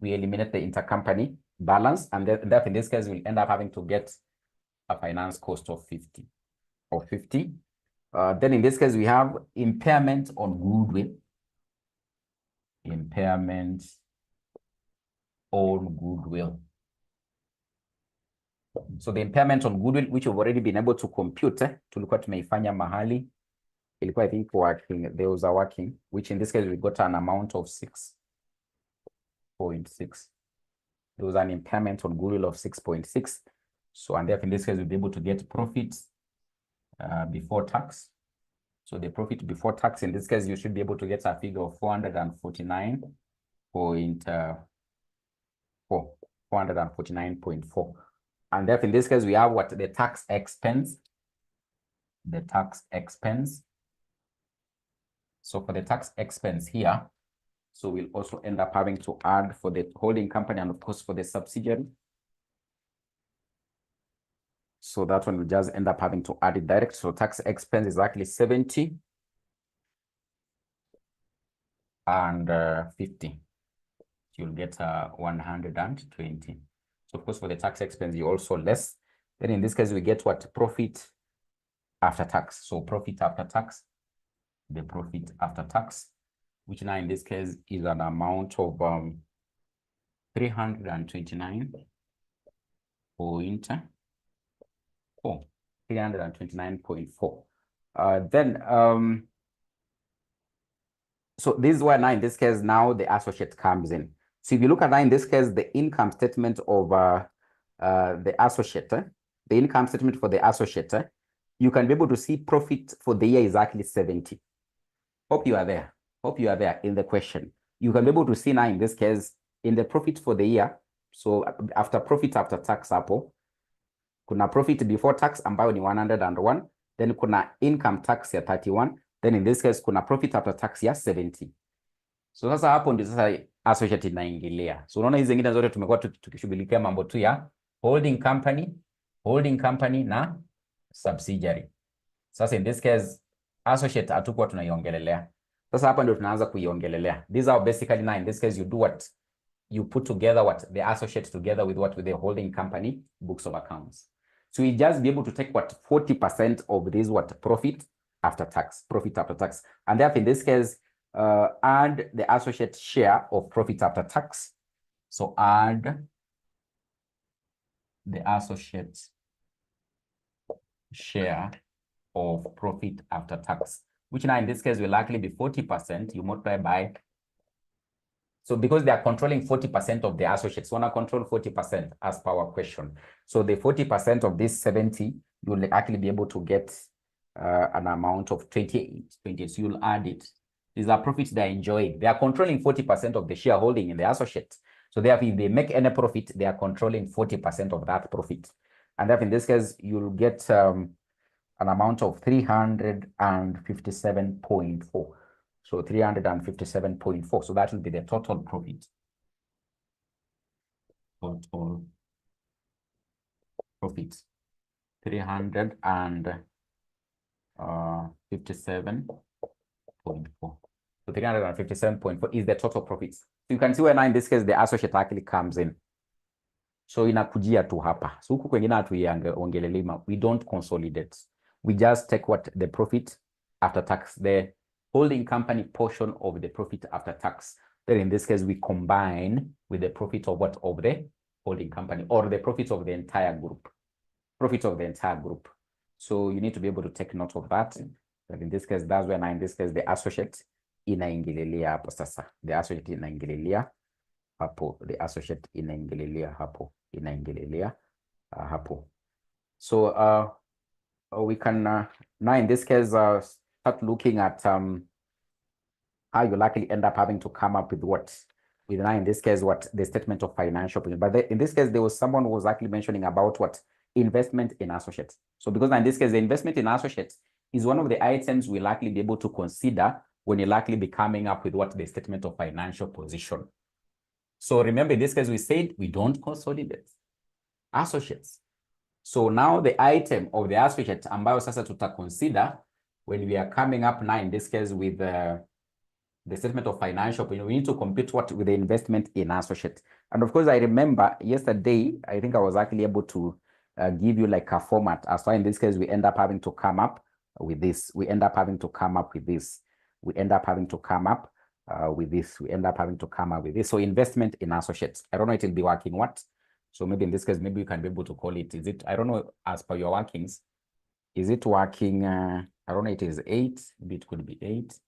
We eliminate the intercompany balance, and that in this case we'll end up having to get a finance cost of 50. Then in this case, we have impairment on goodwill. Impairment on goodwill. So the impairment on goodwill, which we've already been able to compute, tulikuwa tumeifanya mahali, ilikuwa I think working, there was a working, which in this case we got an amount of 6.6. There was an impairment on goodwill of 6.6. So, and therefore in this case, we'll be able to get profit before tax. So the profit before tax, in this case, you should be able to get a figure of 449.4. And therefore in this case, we have what? The tax expense. The tax expense. So for the tax expense here, so we'll also end up having to add for the holding company and of course for the subsidiary. So that one will just end up having to add it direct. So tax expense is actually 70 and 50. You'll get 120. So of course for the tax expense, you also less. Then in this case, we get what? Profit after tax. So profit after tax, the profit after tax, which now in this case is an amount of 329.4. 329.4. Then so this is where now in this case now the associate comes in. So if you look at now in this case the income statement of the associate, the income statement for the associate, you can be able to see profit for the year is actually 70. Hope you are there. Hope you are there in the question. You can be able to see now in this case in the profit for the year. So after profit after tax hapo, kuna profit before tax ambayo ni 101, then kuna income tax ya 31, then in this case kuna profit after tax ya 70. So sasa hapo ndio sasa associate inaingilia. So unaona hizi zingine zote tumekuwa tukishughulikia mambo tu ya holding company na subsidiary. Sasa in this case associate hatukuwa tunaiongelelea. Sasa hapa ndio tunaanza kuiongelelea. These are basically now in this case you do what? You put together what? The associate together with what? With the holding company books of accounts. So we just be able to take what? 40% of this what? Profit after tax. And therefore in this case, add the associate share of profit after tax. So add the associate share of profit after tax, which now in this case will likely be 40%. You multiply by, so because they are controlling 40% of the associates, want to control 40% as per our question. So the 40% of this 70, you'll actually be able to get an amount of 28. So you'll add it. These are profits they're enjoying. They are controlling 40% of the shareholding in the associate. So therefore, if they make any profit, they are controlling 40% of that profit. And therefore, in this case, you'll get an amount of 357.4. So 357.4. So that will be the total profit. Total profit. 357.4. So 357.4 is the total profits. So you can see where now in this case the associate actually comes in. So inakujia tu hapa. So huku kwengine hatuiongelelima. We don't consolidate. We just take what? The profit after tax, the holding company portion of the profit after tax. Then in this case, we combine with the profit of what? Of the holding company, or the profit of the entire group. Profit of the entire group. So you need to be able to take note of that. But in this case, that's when in this case, the associate inaingililia hapo sasa. The associate inaingililia hapo. The associate inaingililia hapo. Inaingililia hapo. So we can now in this case start looking at how you likely end up having to come up with what? With now in this case what? The statement of financial position. But in this case there was someone who was actually mentioning about what? Investment in associates. So because in this case the investment in associates is one of the items we'll likely be able to consider when you likely be coming up with what? The statement of financial position. So remember in this case we said we don't consolidate associates. So now the item of the associate ambayo sasa tutaconsider when we are coming up now in this case with the statement of financial, we need to compute what? With the investment in associate. And of course I remember yesterday, I think I was actually able to give you like a format as well. In this case we end up having to come up with this. We end up having to come up with this. We end up having to come up with this. We end up having to come up with this. So investment in associates. I don't know, it will be working what? So maybe in this case, maybe you can be able to call it, is it, I don't know, as per your workings, is it working, I don't know, it is 8, maybe it could be 8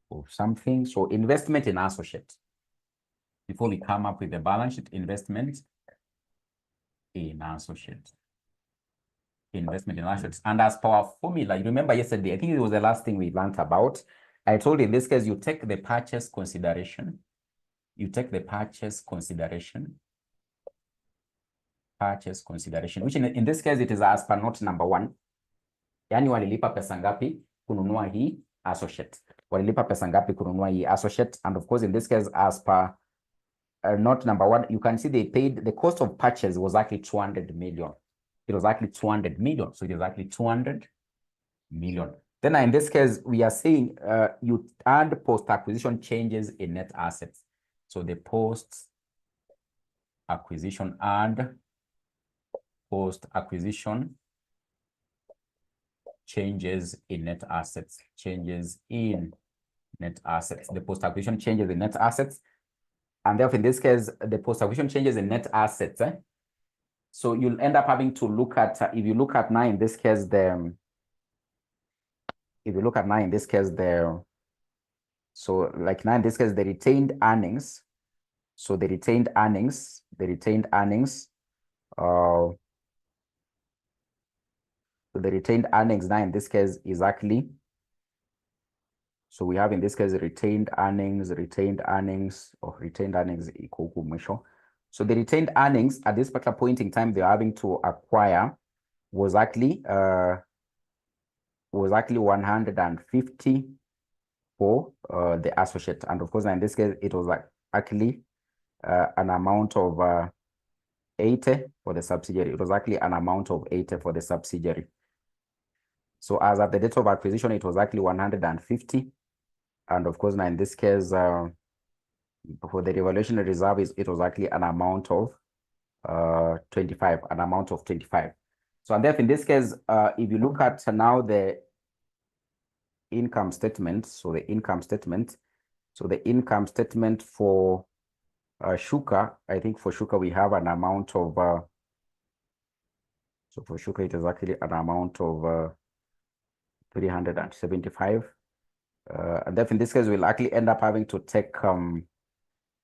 or something. So investment in associates. Before we come up with the balance sheet, investment in associates. Investment in assets. And as per our formula, you remember yesterday, I think it was the last thing we learned about. I told you in this case, you take the purchase consideration. You take the purchase consideration. Purchase consideration, which in this case, it is as per note number 1. Yani walilipa pesa ngapi kununua hii associate. Walilipa pesa ngapi kununua hii associate. And of course, in this case, as per note number 1, you can see they paid, the cost of purchase was actually 200 million. It was actually 200 million. So it is actually 200 million. Then in this case, we are saying you add post-acquisition changes in net assets. So the post-acquisition and post-acquisition changes in net assets. Changes in net assets. The post-acquisition changes in net assets. And therefore, in this case, the post-acquisition changes in net assets. So you'll end up having to look at, if you look at now in this case, so like now in this case, the retained earnings. So the retained earnings, so the retained earnings now in this case is actually, so we have in this case retained earnings equal to. So the retained earnings at this particular point in time they're having to acquire was actually 150 for the associate, and of course in this case it was like actually an amount of 80 for the subsidiary. It was actually an amount of 80 for the subsidiary. So as at the date of acquisition, it was actually 150, and of course now in this case for the revaluation reserve it was actually an amount of 25, an amount of 25. So and therefore in this case, if you look at now the income statement, so the income statement for Shuka, I think for Shuka we have an amount of so for Shuka it is actually an amount of 375, and therefore in this case we'll actually end up having to take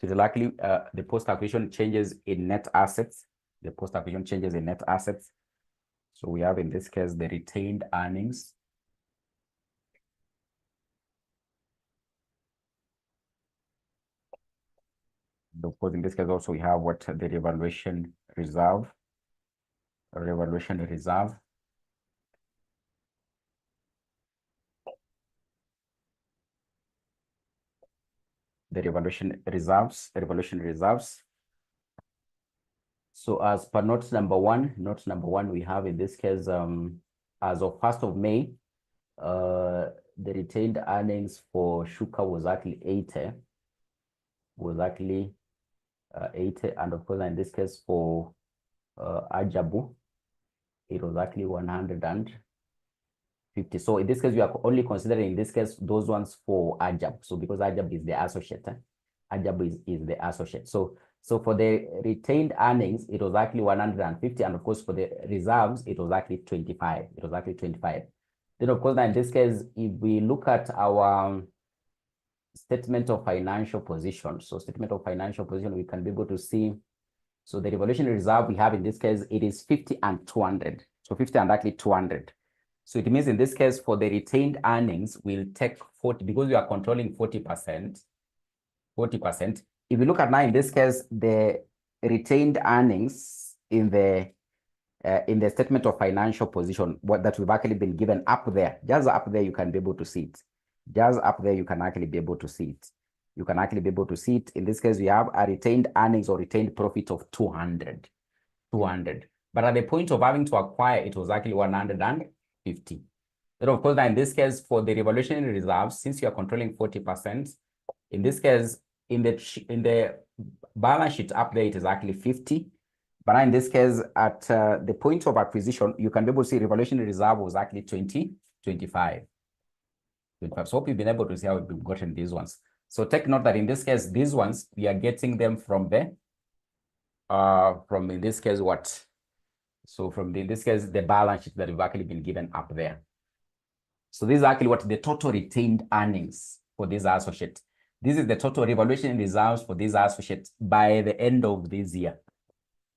the post-acquisition changes in net assets. The post-acquisition changes in net assets. So we have in this case the retained earnings. Of course, in this case also we have what the revaluation reserve. The revaluation reserves. So as per note number one, we have in this case, as of 1st of May, the retained earnings for Shuka was actually 80. And of course in this case for Ajabu, it was actually 150. So in this case, we are only considering in this case those ones for Ajab. So because Ajab is the associate, Ajab is the associate. So for the retained earnings, it was actually 150, and of course for the reserves, it was actually 25. Then of course now in this case, if we look at our statement of financial position, so statement of financial position, we can be able to see. So the revaluation reserve we have in this case, it is 50 and 200. So 50 and actually 200. So it means in this case, for the retained earnings, we'll take 40, because we are controlling 40%. If you look at now, in this case, the retained earnings in the statement of financial position, what that we've actually been given up there, just up there, you can be able to see it. Just up there, you can actually be able to see it. In this case, we have a retained earnings or retained profit of 200. But at the point of having to acquire, it was actually 150. Then of course, now in this case, for the revaluation reserves, since you are controlling 40%, in this case, in the balance sheet up there, it is actually 50. But now in this case, at the point of acquisition, you can be able to see revaluation reserve was actually 25. 25. 25. So hope you've been able to see how we've gotten these ones. So take note that in this case, these ones, we are getting them from the, in this case, what? So from in this case, the balance sheet that we've actually been given up there. So this is actually what the total retained earnings for this associate. This is the total revaluation reserves for this associate by the end of this year.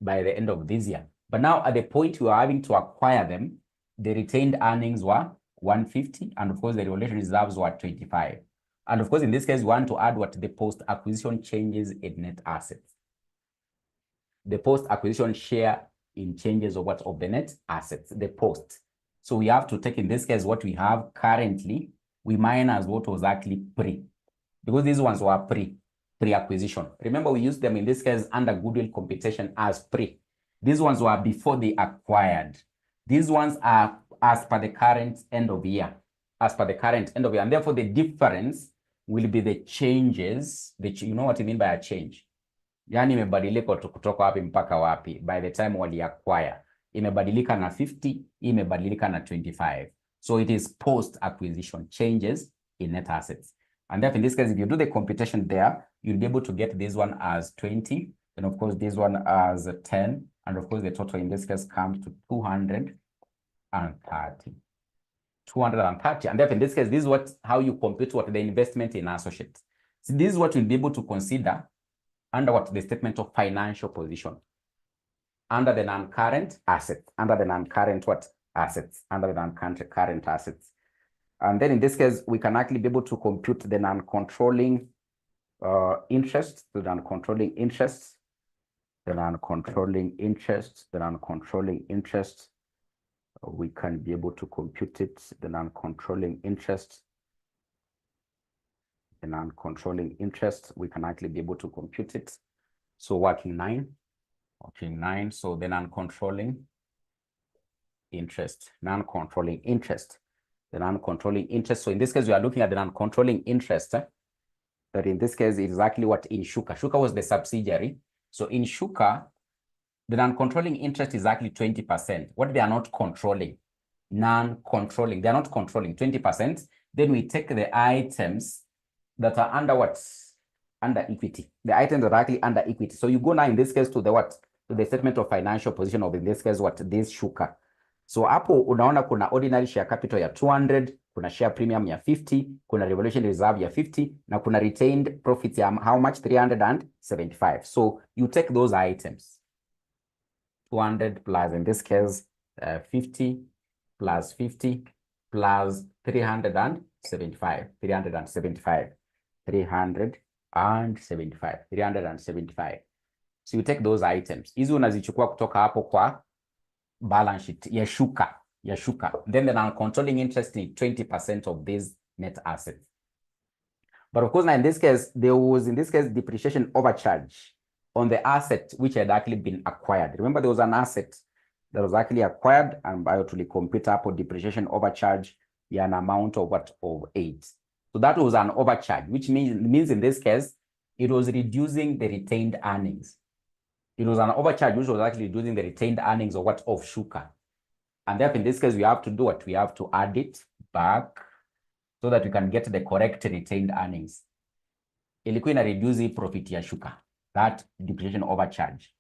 By the end of this year. But now at the point we are having to acquire them, the retained earnings were 150, and of course the revaluation reserves were 25. And of course, in this case, we want to add what the post-acquisition changes in net assets. The post-acquisition share in changes of what of the net assets, the post. So we have to take in this case what we have currently, we minus what was actually pre, because these ones were pre-acquisition. Remember, we used them in this case under goodwill computation as pre. These ones were before they acquired. These ones are as per the current end of year, as per the current end of year, and therefore the difference will be the changes. You know what I mean by a change? Yani imebadilika kutoka wapi mpaka wapi by the time wali acquire. Imebadilika na 50, imebadilika na 25. So it is post-acquisition changes in net assets. And therefore, in this case, if you do the computation there, you'll be able to get this one as 20, and of course, this one as 10, and of course, the total in this case comes to 230. 230. And therefore, in this case, this is how you compute what the investment in associates. So this is what you'll be able to consider under what the statement of financial position. Under the non-current assets, under the non-current what assets, under the non-current assets. And then in this case, we can actually be able to compute the non-controlling interest, the non-controlling interest, the non-controlling interest, the non-controlling interest. We can be able to compute it, the non-controlling interest. The non-controlling interest, we can actually be able to compute it. So working 9. So the non-controlling interest, the non-controlling interest. So in this case, we are looking at the non-controlling interest. That in this case is exactly what in Shuka. Shuka was the subsidiary. So in Shuka, the non-controlling interest is actually 20%. What they are not controlling, non-controlling, they are not controlling 20%. Then we take the items that are under what? Under equity. The items that are actually under equity. So you go now in this case to the what? To the statement of financial position of in this case what? This Shuka. So hapo unaona kuna ordinary share capital ya 200, kuna share premium ya 50, kuna revaluation reserve ya 50, na kuna retained profits ya how much? 375. So you take those items. 200 plus in this case 50 plus 50 plus 375. 375. So you take those items. Hizi unazichukua kutoka hapo kwa balance sheet ya Shuka. Then the non-controlling interest is 20% of these net assets. But of course, now in this case, there was in this case depreciation overcharge on the asset which had actually been acquired. Remember, there was an asset that was actually acquired, and by to compute up depreciation overcharge an amount of what? Of 8. So that was an overcharge, which means in this case, it was reducing the retained earnings. It was an overcharge which was actually reducing the retained earnings of what? Of Shuka. And therefore, in this case, we have to do what? We have to add it back so that we can get the correct retained earnings. Ilikuwa ina reduce profit ya Shuka, that depreciation overcharge.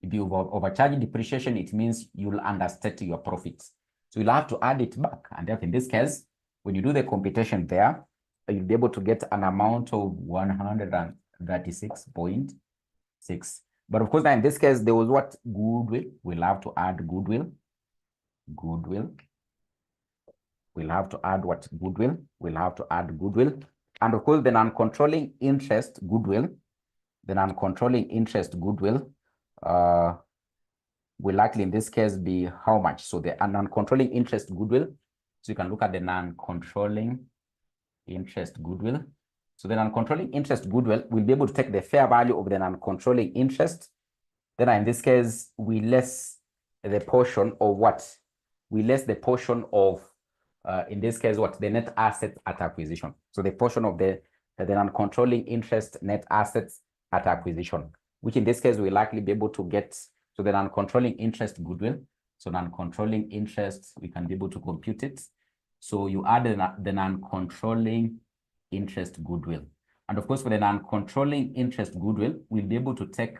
If you overcharge depreciation, it means you'll understate your profits. So you'll have to add it back. And therefore, in this case, when you do the computation there, you'll be able to get an amount of 136.6. But of course, now in this case, there was what? Goodwill. We'll have to add goodwill. We'll have to add what? Goodwill. We'll have to add goodwill. And of course, the non-controlling interest goodwill. The non-controlling interest goodwill will likely in this case be how much? So the non-controlling interest goodwill. So you can look at the non-controlling interest goodwill. So the non-controlling interest goodwill will be able to take the fair value of the non-controlling interest. Then in this case, we less the portion of what? We less the portion of, in this case, what? The net assets at acquisition. So the portion of the non-controlling interest net assets at acquisition, which in this case, we'll likely be able to get, so the non-controlling interest goodwill. So non-controlling interest, we can be able to compute it. So you add the non-controlling interest goodwill. And of course, for the non-controlling interest goodwill, we'll be able to take,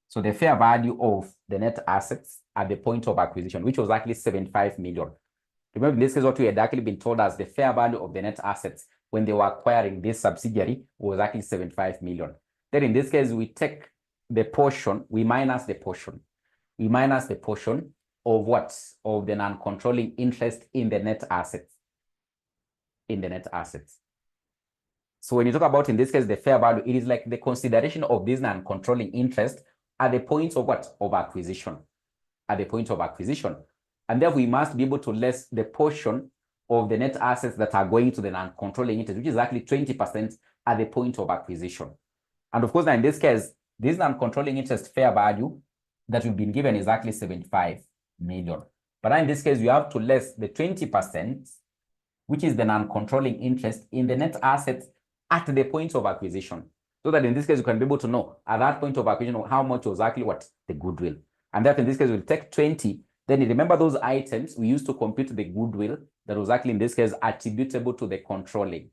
so the fair value of the net assets at the point of acquisition, which was actually 75 million. Remember, in this case, what we had actually been told as the fair value of the net assets when they were acquiring this subsidiary was actually 75 million. Then in this case, we take the portion, we minus the portion. We minus the portion of what? Of the non-controlling interest in the net assets. In the net assets. So when you talk about, in this case, the fair value, it is like the consideration of this non-controlling interest at the point of what? Of acquisition. At the point of acquisition. And therefore, we must be able to less the portion of the net assets that are going to the non-controlling interest, which is actually 20% at the point of acquisition. And of course, now in this case, this non-controlling interest fair value that we've been given is actually 75 million. But in this case, you have to less the 20%, which is the non-controlling interest in the net assets at the point of acquisition. So that in this case, you can be able to know at that point of acquisition how much was actually what? The goodwill. And that in this case, we'll take 20. Then remember those items we used to compute the goodwill that was actually in this case attributable to the controlling.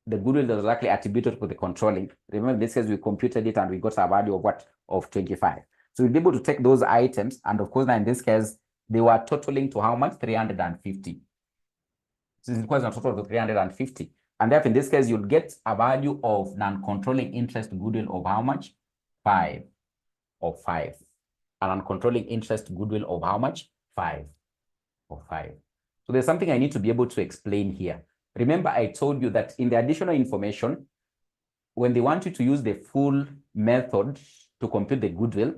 The goodwill that was actually attributed to the controlling. Remember in this case we computed it and we got a value of what? Of 25. So we'll be able to take those items, and of course now in this case they were totaling to how much? 350. So this equals a total of 350. And therefore in this case you'll get a value of non-controlling interest goodwill of how much? 5. Of 5. And non-controlling interest goodwill of how much? 5. Of 5. So there's something I need to be able to explain here. Remember, I told you that in the additional information, when they want you to use the full method to compute the goodwill,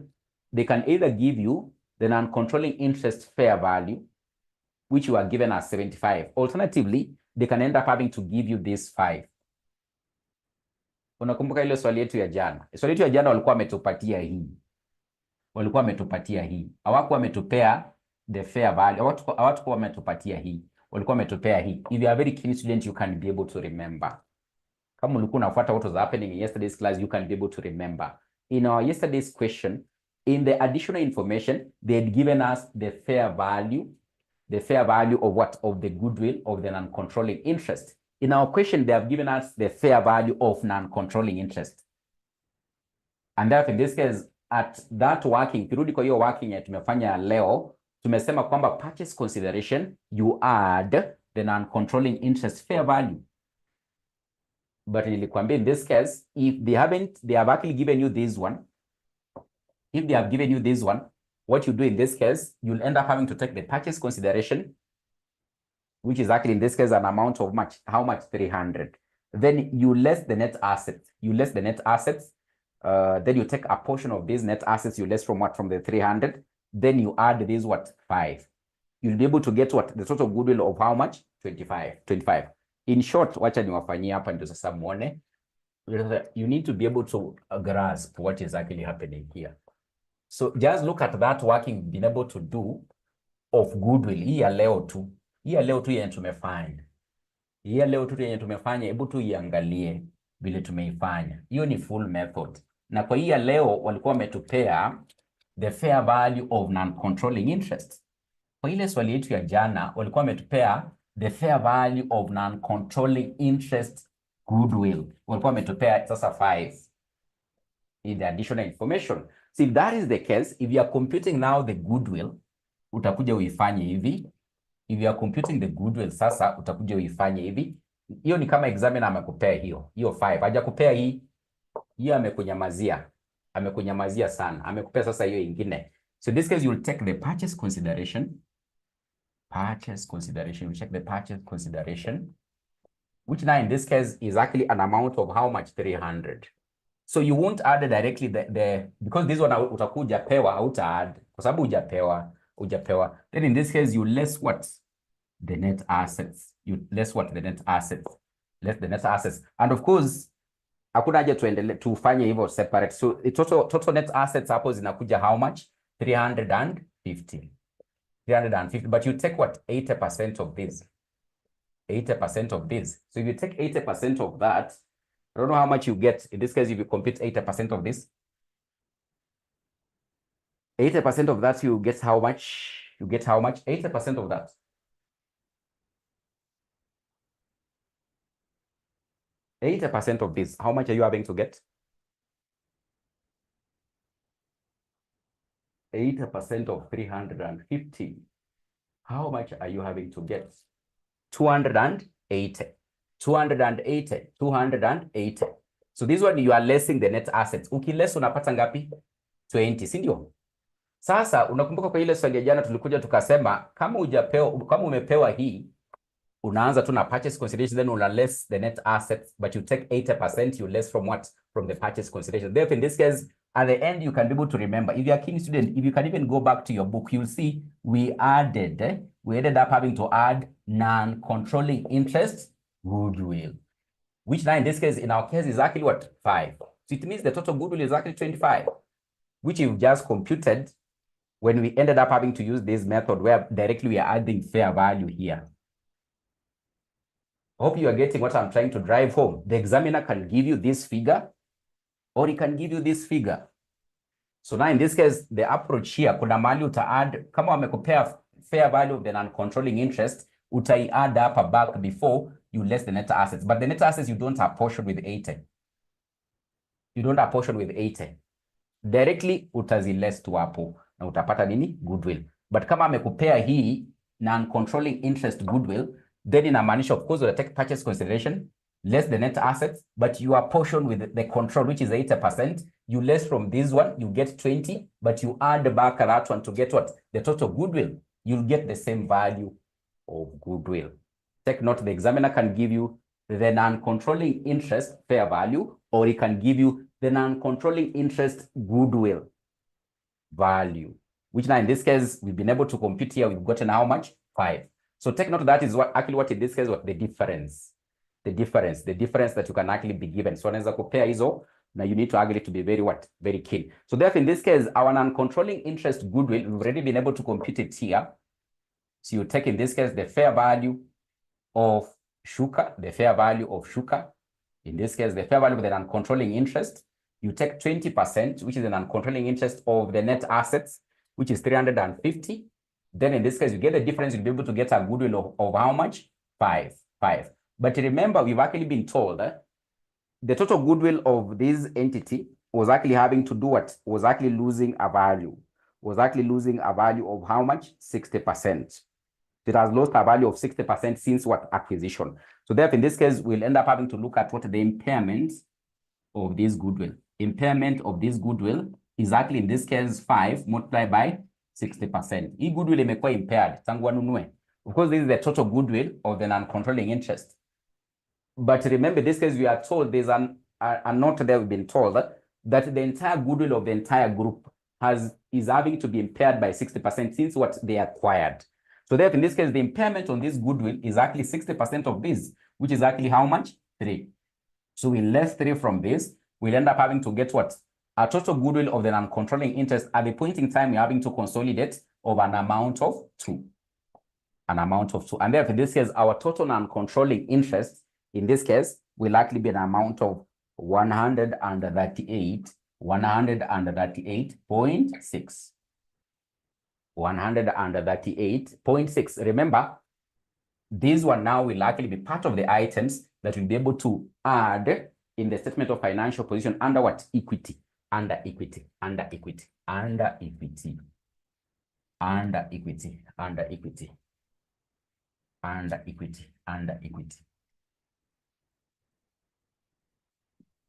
they can either give you the non-controlling interest fair value, which you are given as 75. Alternatively, they can end up having to give you this 5. Unakumbuka ile swali yetu ya jana? Swali yetu ya jana walikuwa wametupatia hii. Walikuwa wametupatia hii. Hawakuwa wametupea the fair value. Hawakuwa wametupatia hii. Walikuwa wametupea hii. If you are a very keen student, you can be able to remember. Kama ulikuwa unafuata what was happening in yesterday's class, you can be able to remember. In our yesterday's question, in the additional information, they had given us the fair value of what? Of the goodwill of the non-controlling interest. In our question, they have given us the fair value of non-controlling interest. And therefore, in this case, at that working, kirudi kwa hiyo working ya tumefanya leo, tumesema kwamba purchase consideration, you add the non-controlling interest fair value. But nilikwambia in this case, if they have actually given you this one, if they have given you this one, what you do in this case, you'll end up having to take the purchase consideration, which is actually in this case an amount of much, how much? 300. Then you less the net assets. You less the net assets. Then you take a portion of these net assets, you less from what? From the 300. Then you add this what? 5. You'll be able to get what? The total goodwill of how much? 25. In short, wacha niwafanyie hapa ndio sasa muone. You need to be able to grasp what is actually happening here. So just look at that working been able to do of goodwill. Hii ya leo tu. Hii ya leo tu yenye tumefanya. Hii ya leo tu yenye tumefanya, hebu tu iangalie vile tumeifanya. Hiyo ni full method. Na kwa hii ya leo walikuwa wametupea the fair value of non-controlling interest. Kwa ile swali yetu ya jana walikuwa wametupea the fair value of non-controlling interest goodwill. Walikuwa wametupea sasa 5 in the additional information. So if that is the case, if you are computing now the goodwill, utakuja uifanye hivi. If you are computing the goodwill sasa, utakuja uifanye hivi. Hiyo ni kama examiner amekupea hiyo 5. Hajakupea hii. Hiyo amekunyamazia. Amekunyamazia sana. Amekupea sasa hiyo ingine. So in this case, you'll take the purchase consideration. Purchase consideration. We check the purchase consideration, which now in this case is actually an amount of how much? 300. So you won't add directly because this one utakuja pewa, hauta add. Kwa sababu hujapewa. Then in this case, you less what? The net assets. You less what? The net assets. Less the net assets. And of course, hakuna haja tufanye hivyo separate. So total net assets hapo zinakuja how much? 350. 350. But you take what? 80% of this. 80% of this. So if you take 80% of that, I don't know how much you get. In this case, if you compute 80% of this, 80% of that, you get how much? You get how much? 80% of that. 80% of this, how much are you having to get? 80% of 350. How much are you having to get? 280. 280. 280. So this one you are lessing the net assets. Ukiless unapata ngapi? 20, si ndio? Sasa unakumbuka kwa ile swali ya jana tulikuja tukasema kama umepewa hii unaanza tu na purchase consideration, then una less the net assets, but you take 80%, you less from what? From the purchase consideration. Therefore, in this case, at the end, you can be able to remember. If you're a keen student, if you can even go back to your book, you'll see we ended up having to add non-controlling interest goodwill, which now in this case, in our case, is exactly what? 5. So it means the total goodwill is actually 25, which you've just computed when we ended up having to use this method where directly we are adding fair value here. Hope you are getting what I'm trying to drive home. The examiner can give you this figure, or he can give you this figure. So now in this case, the approach here, kuna mali uta add, kama wamekupea fair value of the non-controlling interest, utai add up back before you less the net assets. But the net assets, you don't apportion with 80. You don't apportion with 80. Directly, utazi less to hapo, na utapata nini? Goodwill. But kama amekupea hii non-controlling interest goodwill, then inamaanisha, of course, you'll take purchase consideration, less the net assets, but you are portioned with the control, which is 80%. You less from this one, you get 20, but you add back that one to get what? The total goodwill. You'll get the same value of goodwill. Take note, the examiner can give you the non-controlling interest fair value, or he can give you the non-controlling interest goodwill value, which now in this case, we've been able to compute here. We've gotten how much? 5. So take note that is what in this case, what the difference that you can actually be given. So unaweza compare hizo, now you need to actually to be very keen. So therefore, in this case, our non-controlling interest goodwill, we've already been able to compute it here. So you take in this case the fair value of Shuka, in this case, the fair value of the non-controlling interest. You take 20%, which is the non-controlling interest of the net assets, which is 350. Then in this case, you get the difference, you'll be able to get a goodwill of how much? 5. But remember, we've actually been told that the total goodwill of this entity was actually having to do what? Was actually losing a value. Was actually losing a value of how much? 60%. It has lost a value of 60% since what? Acquisition. So therefore, in this case, we'll end up having to look at what the impairment of this goodwill. Impairment of this goodwill is actually, in this case, 5 multiplied by 60%. Hii goodwill imekuwa impaired tangu wanunue. Of course, this is the total goodwill of the non-controlling interest. But remember, in this case, we are told there's a note there. We've been told that the entire goodwill of the entire group is having to be impaired by 60% since what they acquired. So therefore, in this case, the impairment on this goodwill is actually 60% of this, which is actually how much? 3. So we less 3 from this. We'll end up having to get what? A total goodwill of the non-controlling interest at the point in time we're having to consolidate of an amount of 2. An amount of 2. And therefore, in this case, our total non-controlling interest, in this case, will likely be an amount of 138.6. 138.6. Remember, this one now will likely be part of the items that we'll be able to add in the statement of financial position under what? Equity. Under equity.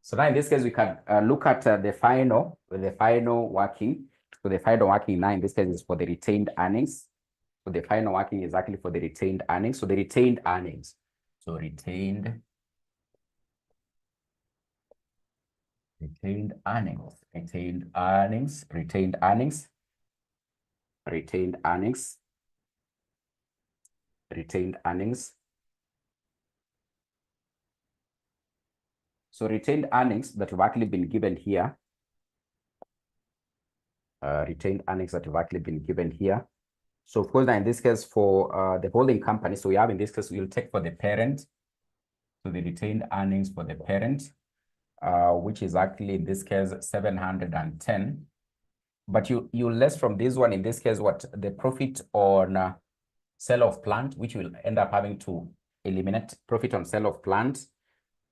So now in this case, we can look at the final working. So the final working now in this case is for the retained earnings. So the final working is actually for the retained earnings. So the retained earnings. So retained earnings. So retained earnings that have actually been given here. So of course, now in this case for the holding company, so we have in this case, we'll take for the parent. So the retained earnings for the parent, which is actually in this case 710. But you less from this one, in this case, what? The profit on sale of plant, which will end up having to eliminate profit on sale of plant.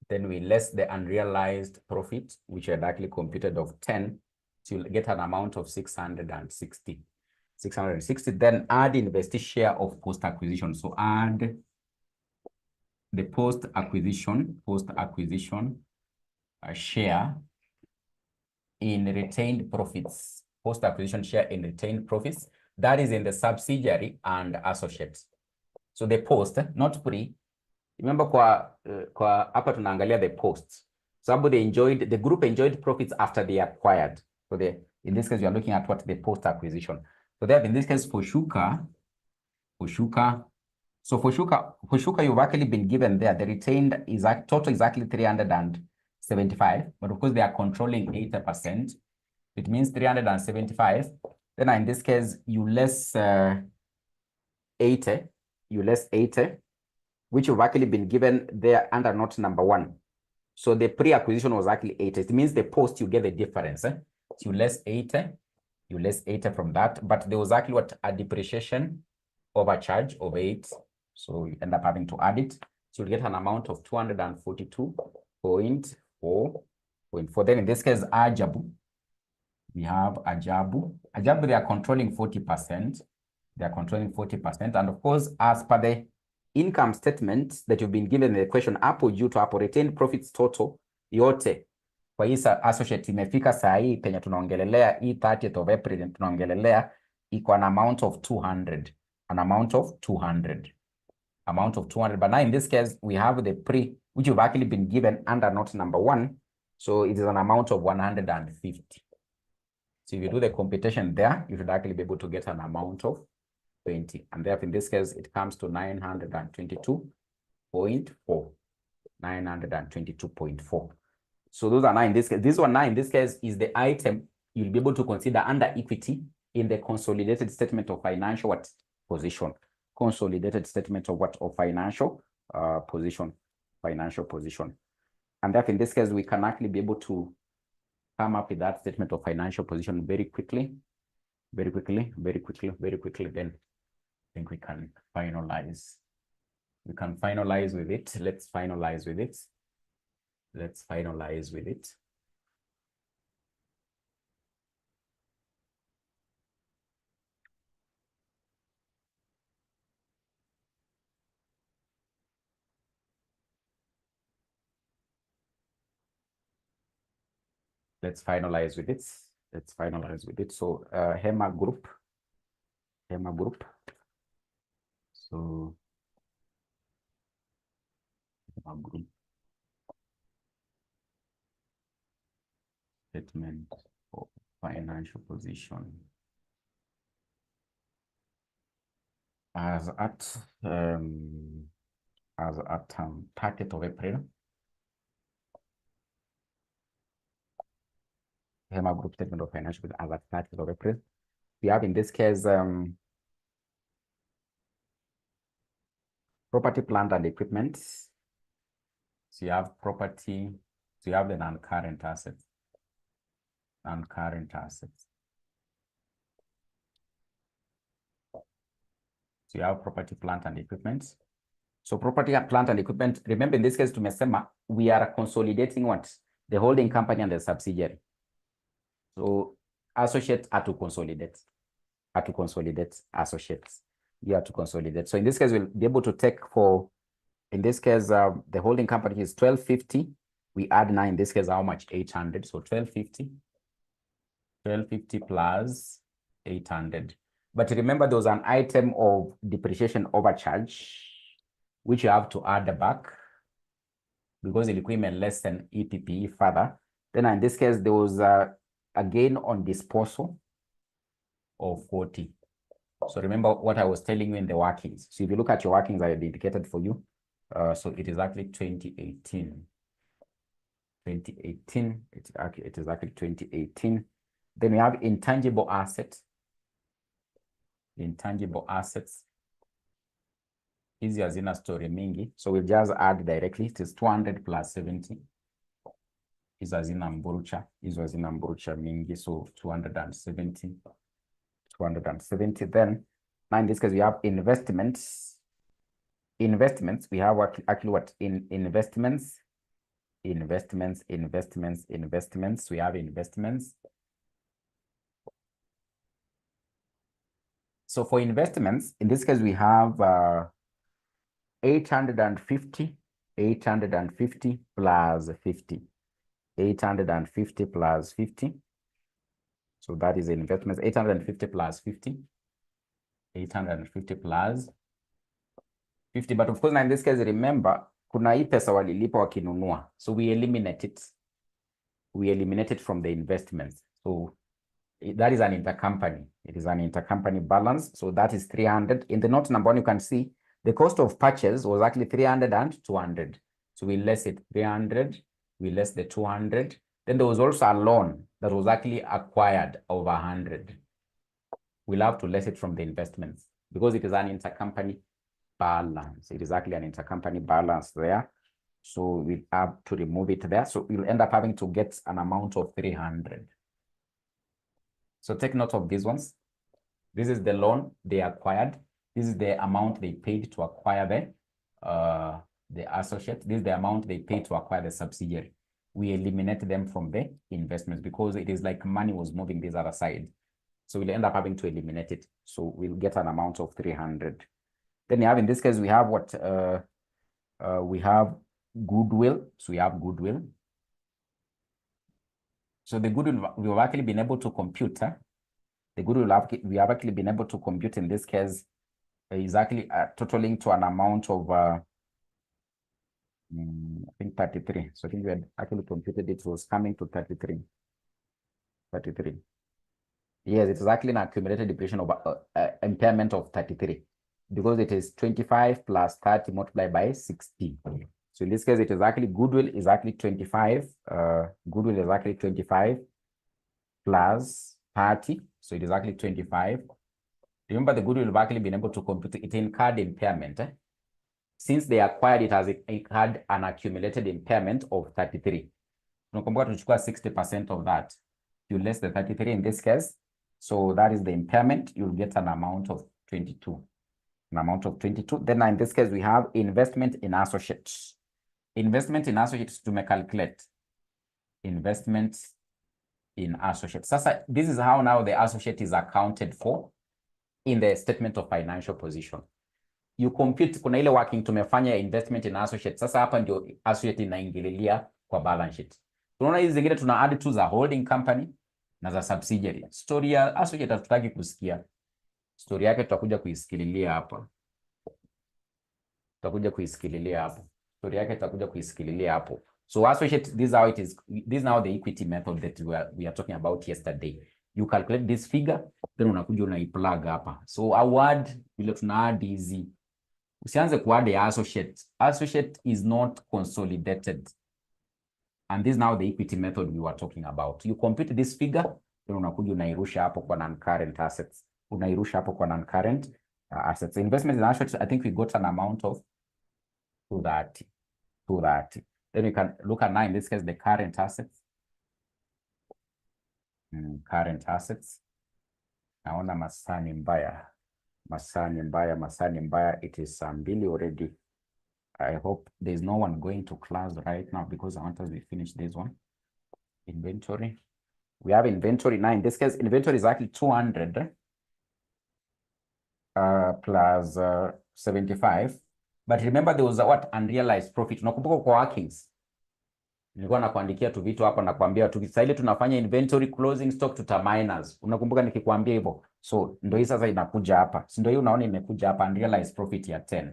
then we less the unrealized profit, which are actually computed of 10, so you'll get an amount of 660. 660, then add investee share of post-acquisition. So add the post-acquisition share in retained profits, post-acquisition share in retained profits, that is in the subsidiary and associates. So the post, not pre. Remember kwa hapa tunaangalia the post. So the group enjoyed profits after they acquired. So in this case, you are looking at what the post-acquisition. So there, in this case, for Shuka, so for Shuka, you've actually been given there, the retained is total exactly 375, but of course they are controlling 80%. It means 375. Then in this case, you less 80, which you've actually been given there under note number 1. So the pre-acquisition was actually 80. It means the post, you get the difference. So you less 80 from that, but there was actually a depreciation overcharge of 8. So you end up having to add it. So you get an amount of 242.4. Then in this case, Ajabu. We have Ajabu. Ajabu, they are controlling 40%. And of course, as per the income statement that you've been given in the question, hapo juu to hapo retained profits total yote kwa hii associate imefika saa hii penye tunaongelelea hii 30th of April tunaongelelea iko an amount of 200. But now in this case, we have the pre, which you've actually been given under note number 1. So it is an amount of 150. So if you do the computation there, you should actually be able to get an amount of 20. And therefore, in this case, it comes to 922.4. 922.4. So those are now in this case. This one now in this case is the item you'll be able to consider under equity in the consolidated statement of financial position. Consolidated statement of financial position. And therefore, in this case, we can actually be able to come up with that statement of financial position very quickly. Then I think we can finalize. We can finalize with it. Let's finalize with it. Let's finalize with it. So HEMA group. So HEMA group statement of financial position as at 30th of April. HEMA group statement of financial position as at 30th of April. We have in this case property, plant, and equipment. So you have property, so you have the non-current assets. So you have property, plant, and equipment. So property, plant, and equipment, remember in this case, tumesema, we are consolidating what? The holding company and the subsidiary. So associates are to consolidate. Associates. You have to consolidate. So in this case, we'll be able to take for, in this case, the holding company is 1250. We add 9, in this case, how much? 800. So 1250 plus 800. But remember, there was an item of depreciation overcharge, which you have to add back because the equipment less than EPPE further. Then in this case, there was a gain on disposal of 40. So remember what I was telling you in the workings. So if you look at your workings, I indicated for you. So it is actually 2018. It is actually 2018. Then we have intangible assets. Hizi hazina story mingi. So we'll just add directly. It is 200 plus 70. Hizi hazina mburucha. Mingi. So 270. Then now in this case, we have investments. We have actually what in investments. investments. We have investments. So for investments, in this case, we have 850 plus 50. 850 plus 50. So that is investments. 850 plus 50. 850 plus 50. But of course, now in this case, remember, kuna hii pesa walilipa wakinunua. So we eliminate it. We eliminate it from the investments. So that is an intercompany. It is an intercompany balance. So that is 300. In the note number 1, you can see the cost of purchase was actually 300 and 200. So we less it 300. We less the 200. Then there was also a loan that was actually acquired over 100. We'll have to less it from the investments because it is an intercompany balance. It is actually an intercompany balance there. So we have to remove it there. So we'll end up having to get an amount of 300. So take note of these ones. This is the loan they acquired. This is the amount they paid to acquire the associate. This is the amount they paid to acquire the subsidiary. We eliminate them from the investments because it is like money was moving this other side. So we'll end up having to eliminate it. So we'll get an amount of 300. Then you have, in this case, we have what? We have goodwill. So we have goodwill. So the goodwill we've actually been able to compute. The goodwill we have actually been able to compute in this case is actually totaling to an amount of I think 33. So I think we had actually computed it was coming to 33. 33. Yes, it is actually an accumulated depreciation of impairment of 33 because it is 25 plus 30 multiplied by 60. So in this case, it is actually goodwill is actually 25. Goodwill is actually 25 plus 30. So it is actually 25. Remember, the goodwill have actually been able to compute it incurred impairment. Since they acquired it as it had an accumulated impairment of 33. Tunakumbuka tuchukua 60% of that. You less the 33 in this case. So that is the impairment. You'll get an amount of 22. An amount of 22. Then in this case, we have investment in associates. Investment in associates to calculate. Investments in associates. Sasa, this is how now the associate is accounted for in the statement of financial position. You compute, kuna ile working tumefanya investment in associates. Sasa hapa ndio associate inaingililia kwa balance sheet. Tunaona hizi zingine tuna add tu za holding company na za subsidiary. Story ya associate hatutaki kusikia. Story yake tutakuja kuisikililia hapa. Tutakuja kuisikililia hapo. Story yake tutakuja kuisikililia hapo. So associate, this is how it is. This is now the equity method that we are talking about yesterday. You calculate this figure, then unakuja unaiplug hapa. So award vile tuna add hizi. Usianze kuadd ya associate. Associate is not consolidated. And this is now the equity method we were talking about. You compute this figure, then unakuja unairusha hapo kwa non-current assets. Unairusha hapo kwa non-current assets. Investment in assets, I think we got an amount of 230. Then we can look at now, in this case, the current assets. Current assets. Naona masani mbaya. Masani mbaya. It is mbili already. I hope there's no one going to class right now because I want us to finish this one. Inventory. We have inventory now. In this case, inventory is actually 200 plus 75. But remember, there was a what? Unrealized profit. Unakumbuka kwa workings. Nilikuwa nakuandikia tu vitu hapa na kuambia tu sasa ile tunafanya inventory closing stock tuta minus. Unakumbuka nikikwambia hivyo? So ndio hii sasa inakuja hapa. Si ndio hii unaona imekuja hapa unrealized profit ya 10.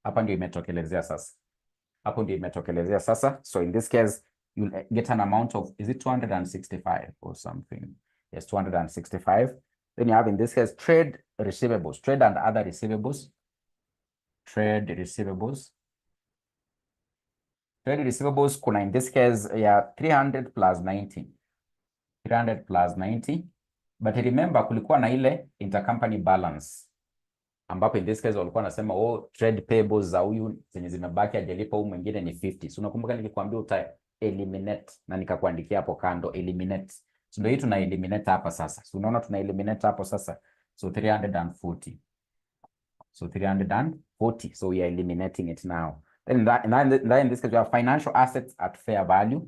Hapa ndio imetokelezea sasa. Hapo ndio imetokelezea sasa. So in this case you'll get an amount of, is it 265 or something? Yes, 265. Then you have in this case trade receivables, trade and other receivables. Trade receivables. Trade receivables kuna in this case 300 plus 90. 300 plus 90. But remember kulikuwa na ile intercompany balance. Ambapo in this case walikuwa nasema trade payables za huyu zenye zimebaki hajalipa huyu mwingine ni 50. So unakumbuka nilikwambia uta eliminate na nikakuandikia hapo kando eliminate. So ndio hii tuna eliminate hapa sasa. So unaona tuna eliminate hapo sasa. So 340. So 340. So we are eliminating it now. Then in this case, we have financial assets at fair value.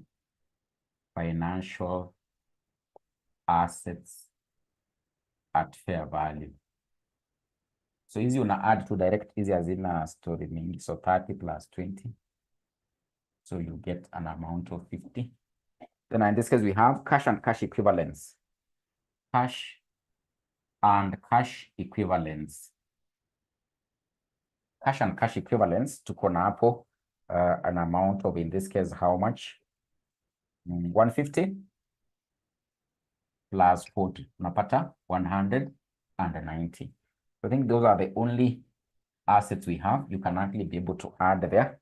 Financial assets at fair value. So easy una add to direct easy as in a story mingi. So 30 plus 20. So you get an amount of 50. Then in this case, we have cash and cash equivalents. Cash and cash equivalents. Cash and cash equivalents to Konapo, an amount of, in this case, how much? 150 plus 40, napata 190. So I think those are the only assets we have. You can actually be able to add there.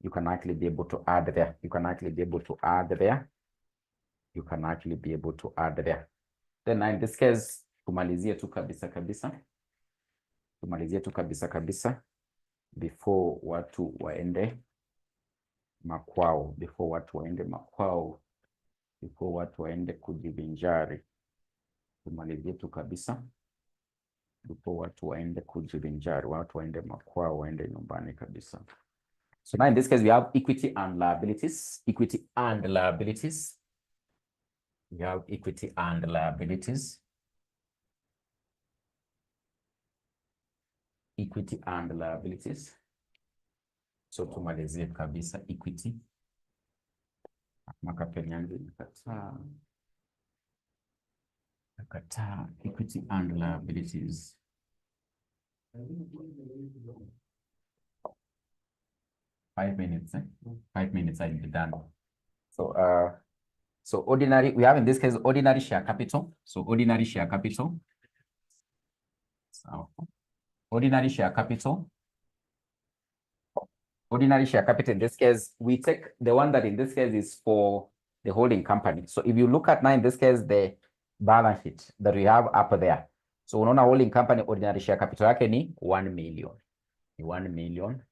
You can actually be able to add there. You can actually be able to add there. You can actually be able to add there. Then in this case, tumalizie tu kabisa kabisa. Tumalizie tu kabisa kabisa. Before watu waende makwao. Before watu waende makwao. Before watu waende kujivinjari. Tumalizie tu kabisa. Before watu waende kujivinjari. Watu waende makwao, waende nyumbani kabisa. So now in this case, we have equity and liabilities. Equity and liabilities. We have equity and liabilities. Equity and liabilities. So tumalizie kabisa equity. Nakata equity and liabilities. 5 minutes. 5 minutes I'll be done. So ordinary, we have in this case ordinary share capital. So ordinary share capital. So ordinary share capital. Ordinary share capital in this case, we take the one that in this case is for the holding company. So if you look at now in this case, the balance sheet that we have up there. So unaona holding company ordinary share capital yake ni 1 million. 1 million.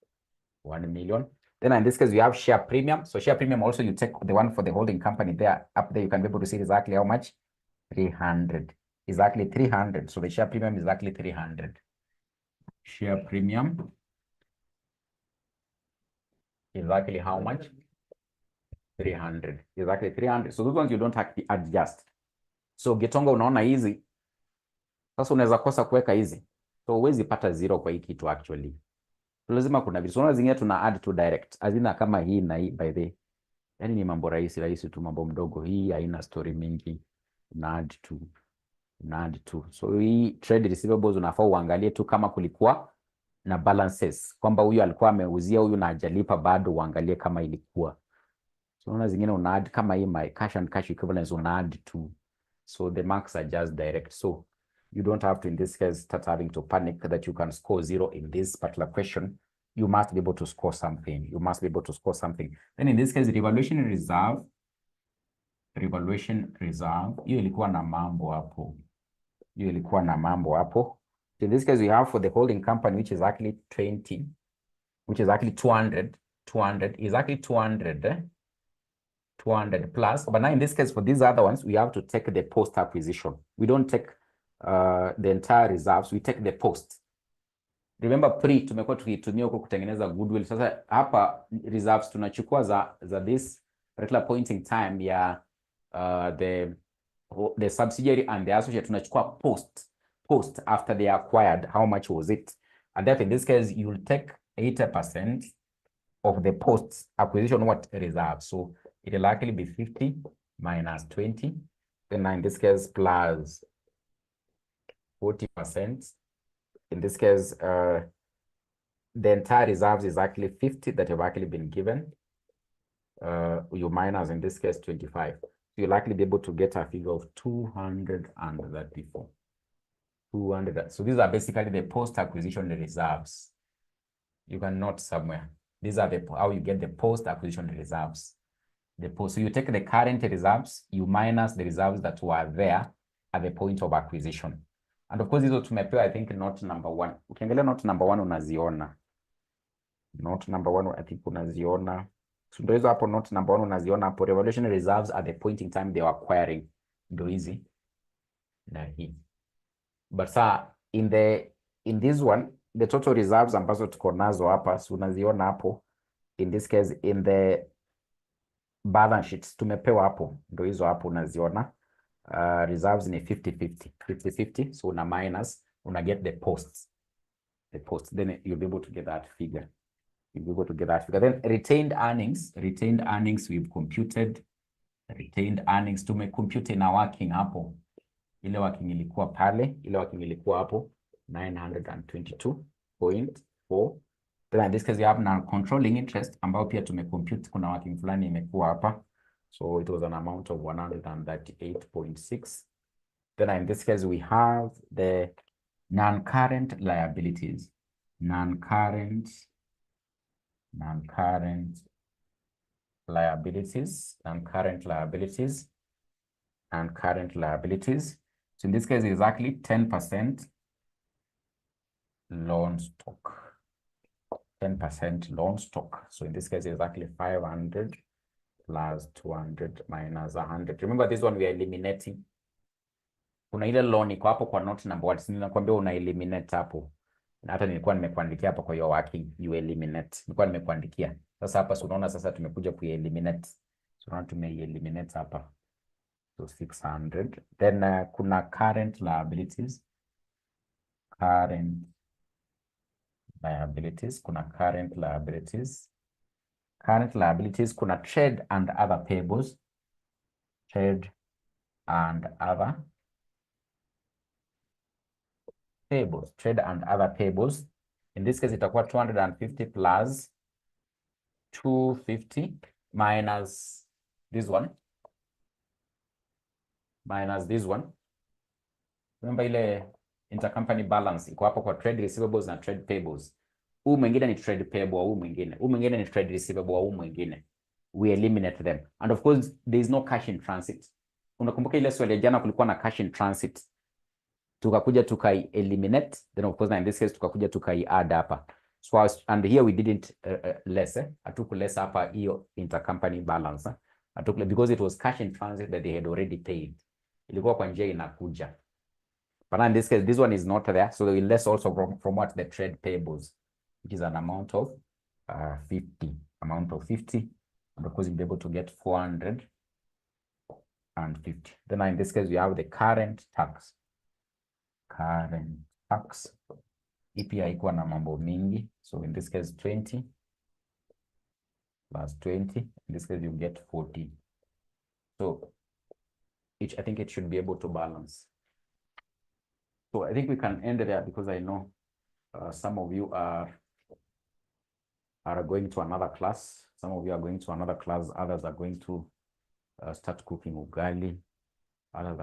1 million. Then in this case, we have share premium. So share premium also, you take the one for the holding company there. Up there, you can be able to see exactly how much. 300. Exactly 300. So the share premium is exactly 300. Share premium. Exactly how much? 300. Exactly 300. So those ones you don't have to adjust. So Gitonga unaona hizi. Sasa unaweza kosa kuweka hizi. So huwezi pata zero kwa hii kitu actually. Lazima kuna vitu. So zingine tuna add to direct. Azina kama hii na hii by the. Yani ni mambo rahisi tu, mambo mdogo. Hii haina story mingi. Una add to. So hii trade receivables unafaa uangalie tu kama kulikuwa na balances. Kwamba huyu alikuwa ameuzia huyu na hajalipa bado, uangalie kama ilikuwa. So unaona zingine una add kama hii my cash and cash equivalents una add to. So the marks are just direct. So you don't have to in this case start having to panic that you can score zero in this particular question. You must be able to score something. You must be able to score something. Then in this case, revaluation reserve. Revaluation reserve. Hiyo ilikuwa na mambo hapo. Hiyo ilikuwa na mambo hapo. In this case, we have for the holding company, which is actually 20, which is actually 200. 200 is actually 200. 200 plus. But now in this case, for these other ones, we have to take the post acquisition. We don't take the entire reserves. We take the post. Remember tumekuwa tukitumia huko kutengeneza goodwill. Sasa hapa reserves tunachukua za this particular point in time ya the subsidiary and the associate, tunachukua post after they acquired. How much was it? And therefore in this case you'll take 80% of the post acquisition reserve. So it will likely be 50 minus 20. Then in this case plus 40%. In this case, the entire reserves is actually 50 that have actually been given. You minus, in this case, 25. So you'll likely be able to get a figure of 234. 200. So these are basically the post-acquisition reserves. You can note somewhere. These are how you get the post-acquisition reserves. So you take the current reserves, you minus the reserves that were there at the point of acquisition. And of course, hizo tumepewa, I think, note number 1. Ukiangalia note number 1 unaziona. Note number 1, I think unaziona. So ndio hizo hapo note number 1 unaziona hapo. Revaluation reserves at the point in time they were acquiring. Ndio hizi. Na hii. But in this one, the total reserves ambazo tuko nazo hapa, so unaziona hapo. in this case in the balance sheets tumepewa hapo, ndio hizo hapo unaziona. Reserves ni 50-50, so una minus, una get the posts, then you'll be able to get that figure. Then retained earnings we've computed. Retained earnings tumecompute na working hapo, ile working ilikuwa pale, hapo 922.4. Then in this case we have non-controlling interest ambao pia tumecompute, kuna working fulani imekuwa hapa, so it was an amount of 138.6. Then in this case we have the non-current liabilities. Non-current liabilities. So in this case, exactly 10% loan stock. 10% loan stock. So in this case, exactly 500 plus 200 minus 100. Remember this one we are eliminating. Kuna ile loan iko hapo kwa note number 1. Ninakwambia una eliminate hapo. Na hata nilikuwa nimekuandikia hapa kwa hiyo working, you eliminate. Nilikuwa nimekuandikia. Sasa hapa unaona sasa tumekuja ku-eliminate. So unaona tume-eliminate hapa. So 600. Then kuna current liabilities. Kuna current liabilities. Kuna trade and other payables. Trade and other payables. In this case, itakuwa 250 plus 250 minus this one. Remember ile intercompany balance iko hapo kwa trade receivables na trade payables. Huu mwingine ni trade payable, huu mwingine ni trade receivable, huu mwingine. We eliminate them. And of course, there is no cash in transit. Unakumbuka ile swali ya jana kulikuwa na cash in transit. Tukakuja tukai-eliminate, then of course in this case tukakuja tukai-add hapa. So and here we didn't less, hatukuless hapa hiyo intercompany balance. Because it was cash in transit that they had already paid. Ilikuwa kwa njia inakuja. But in this case, this one is not there. So we less also from what the trade payables, which is an amount of 50. And of course, you'll be able to get 450. Then in this case, we have the current tax. EPI ikuwa na mambo mingi. So in this case, 20 plus 20. In this case, you get 40. So I think it should be able to balance. So I think we can end there because I know some of you are going to another class. Others are going to start cooking ugali. Others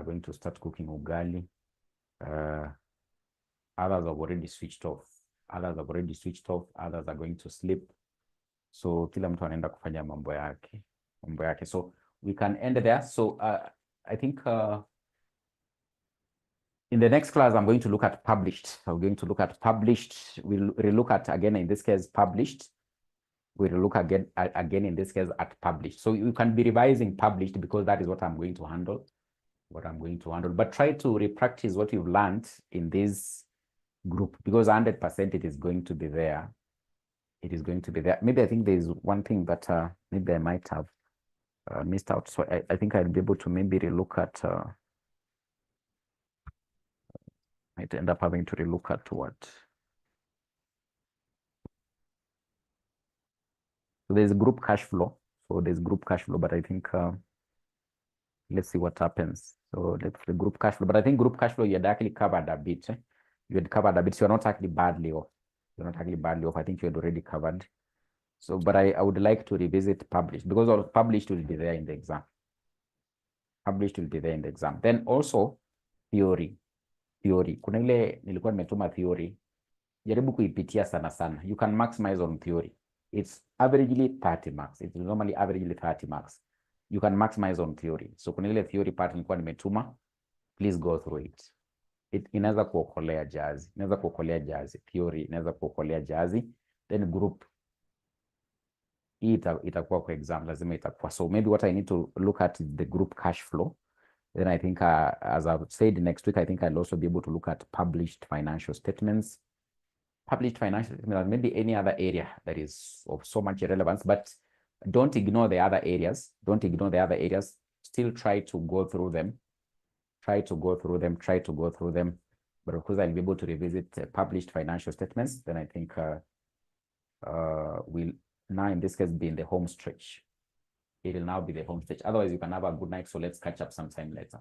have already switched off. Others are going to sleep. So kila mtu anaenda kufanya mambo yake. So we can end there. So I think in the next class, I'm going to look at published. We'll relook at, again, in this case, published. We'll look again in this case at published. So you can be revising published because that is what I'm going to handle. But try to repractice what you've learned in this group because 100% it is going to be there. Maybe I think there is one thing that maybe I might have missed out. So I think I'll be able to maybe relook at. Might end up having to relook at what. So there's group cash flow. But I think let's see what happens. So let's the group cash flow. But I think group cash flow you had actually covered a bit. You had covered a bit. So you're not actually badly off. I think you had already covered. So, but I would like to revisit published because all published will be there in the exam. Then also theory. Kuna ile nilikuwa nimetuma theory. Jaribu kuipitia sana. You can maximize on theory. It's averagely 30 marks. It's normally averagely 30 marks. You can maximize on theory. So kuna ile theory part nilikuwa nimetuma. Please go through it. Inaweza kuokolea jazi. Theory inaweza kuokolea jazi. Then group. Itakuwa kwa exam. Lazima itakuwa. So maybe what I need to look at is the group cash flow. Then I think, as I've said, next week, I think I'll also be able to look at published financial statements. published financial, maybe any other area that is of so much relevance, but don't ignore the other areas. Don't ignore the other areas. Still try to go through them. Try to go through them. Try to go through them. But of course, I'll be able to revisit published financial statements. Then I think we'll now in this case be in the home stretch. It will now be the home stretch. Otherwise, you can have a good night. So let's catch up sometime later.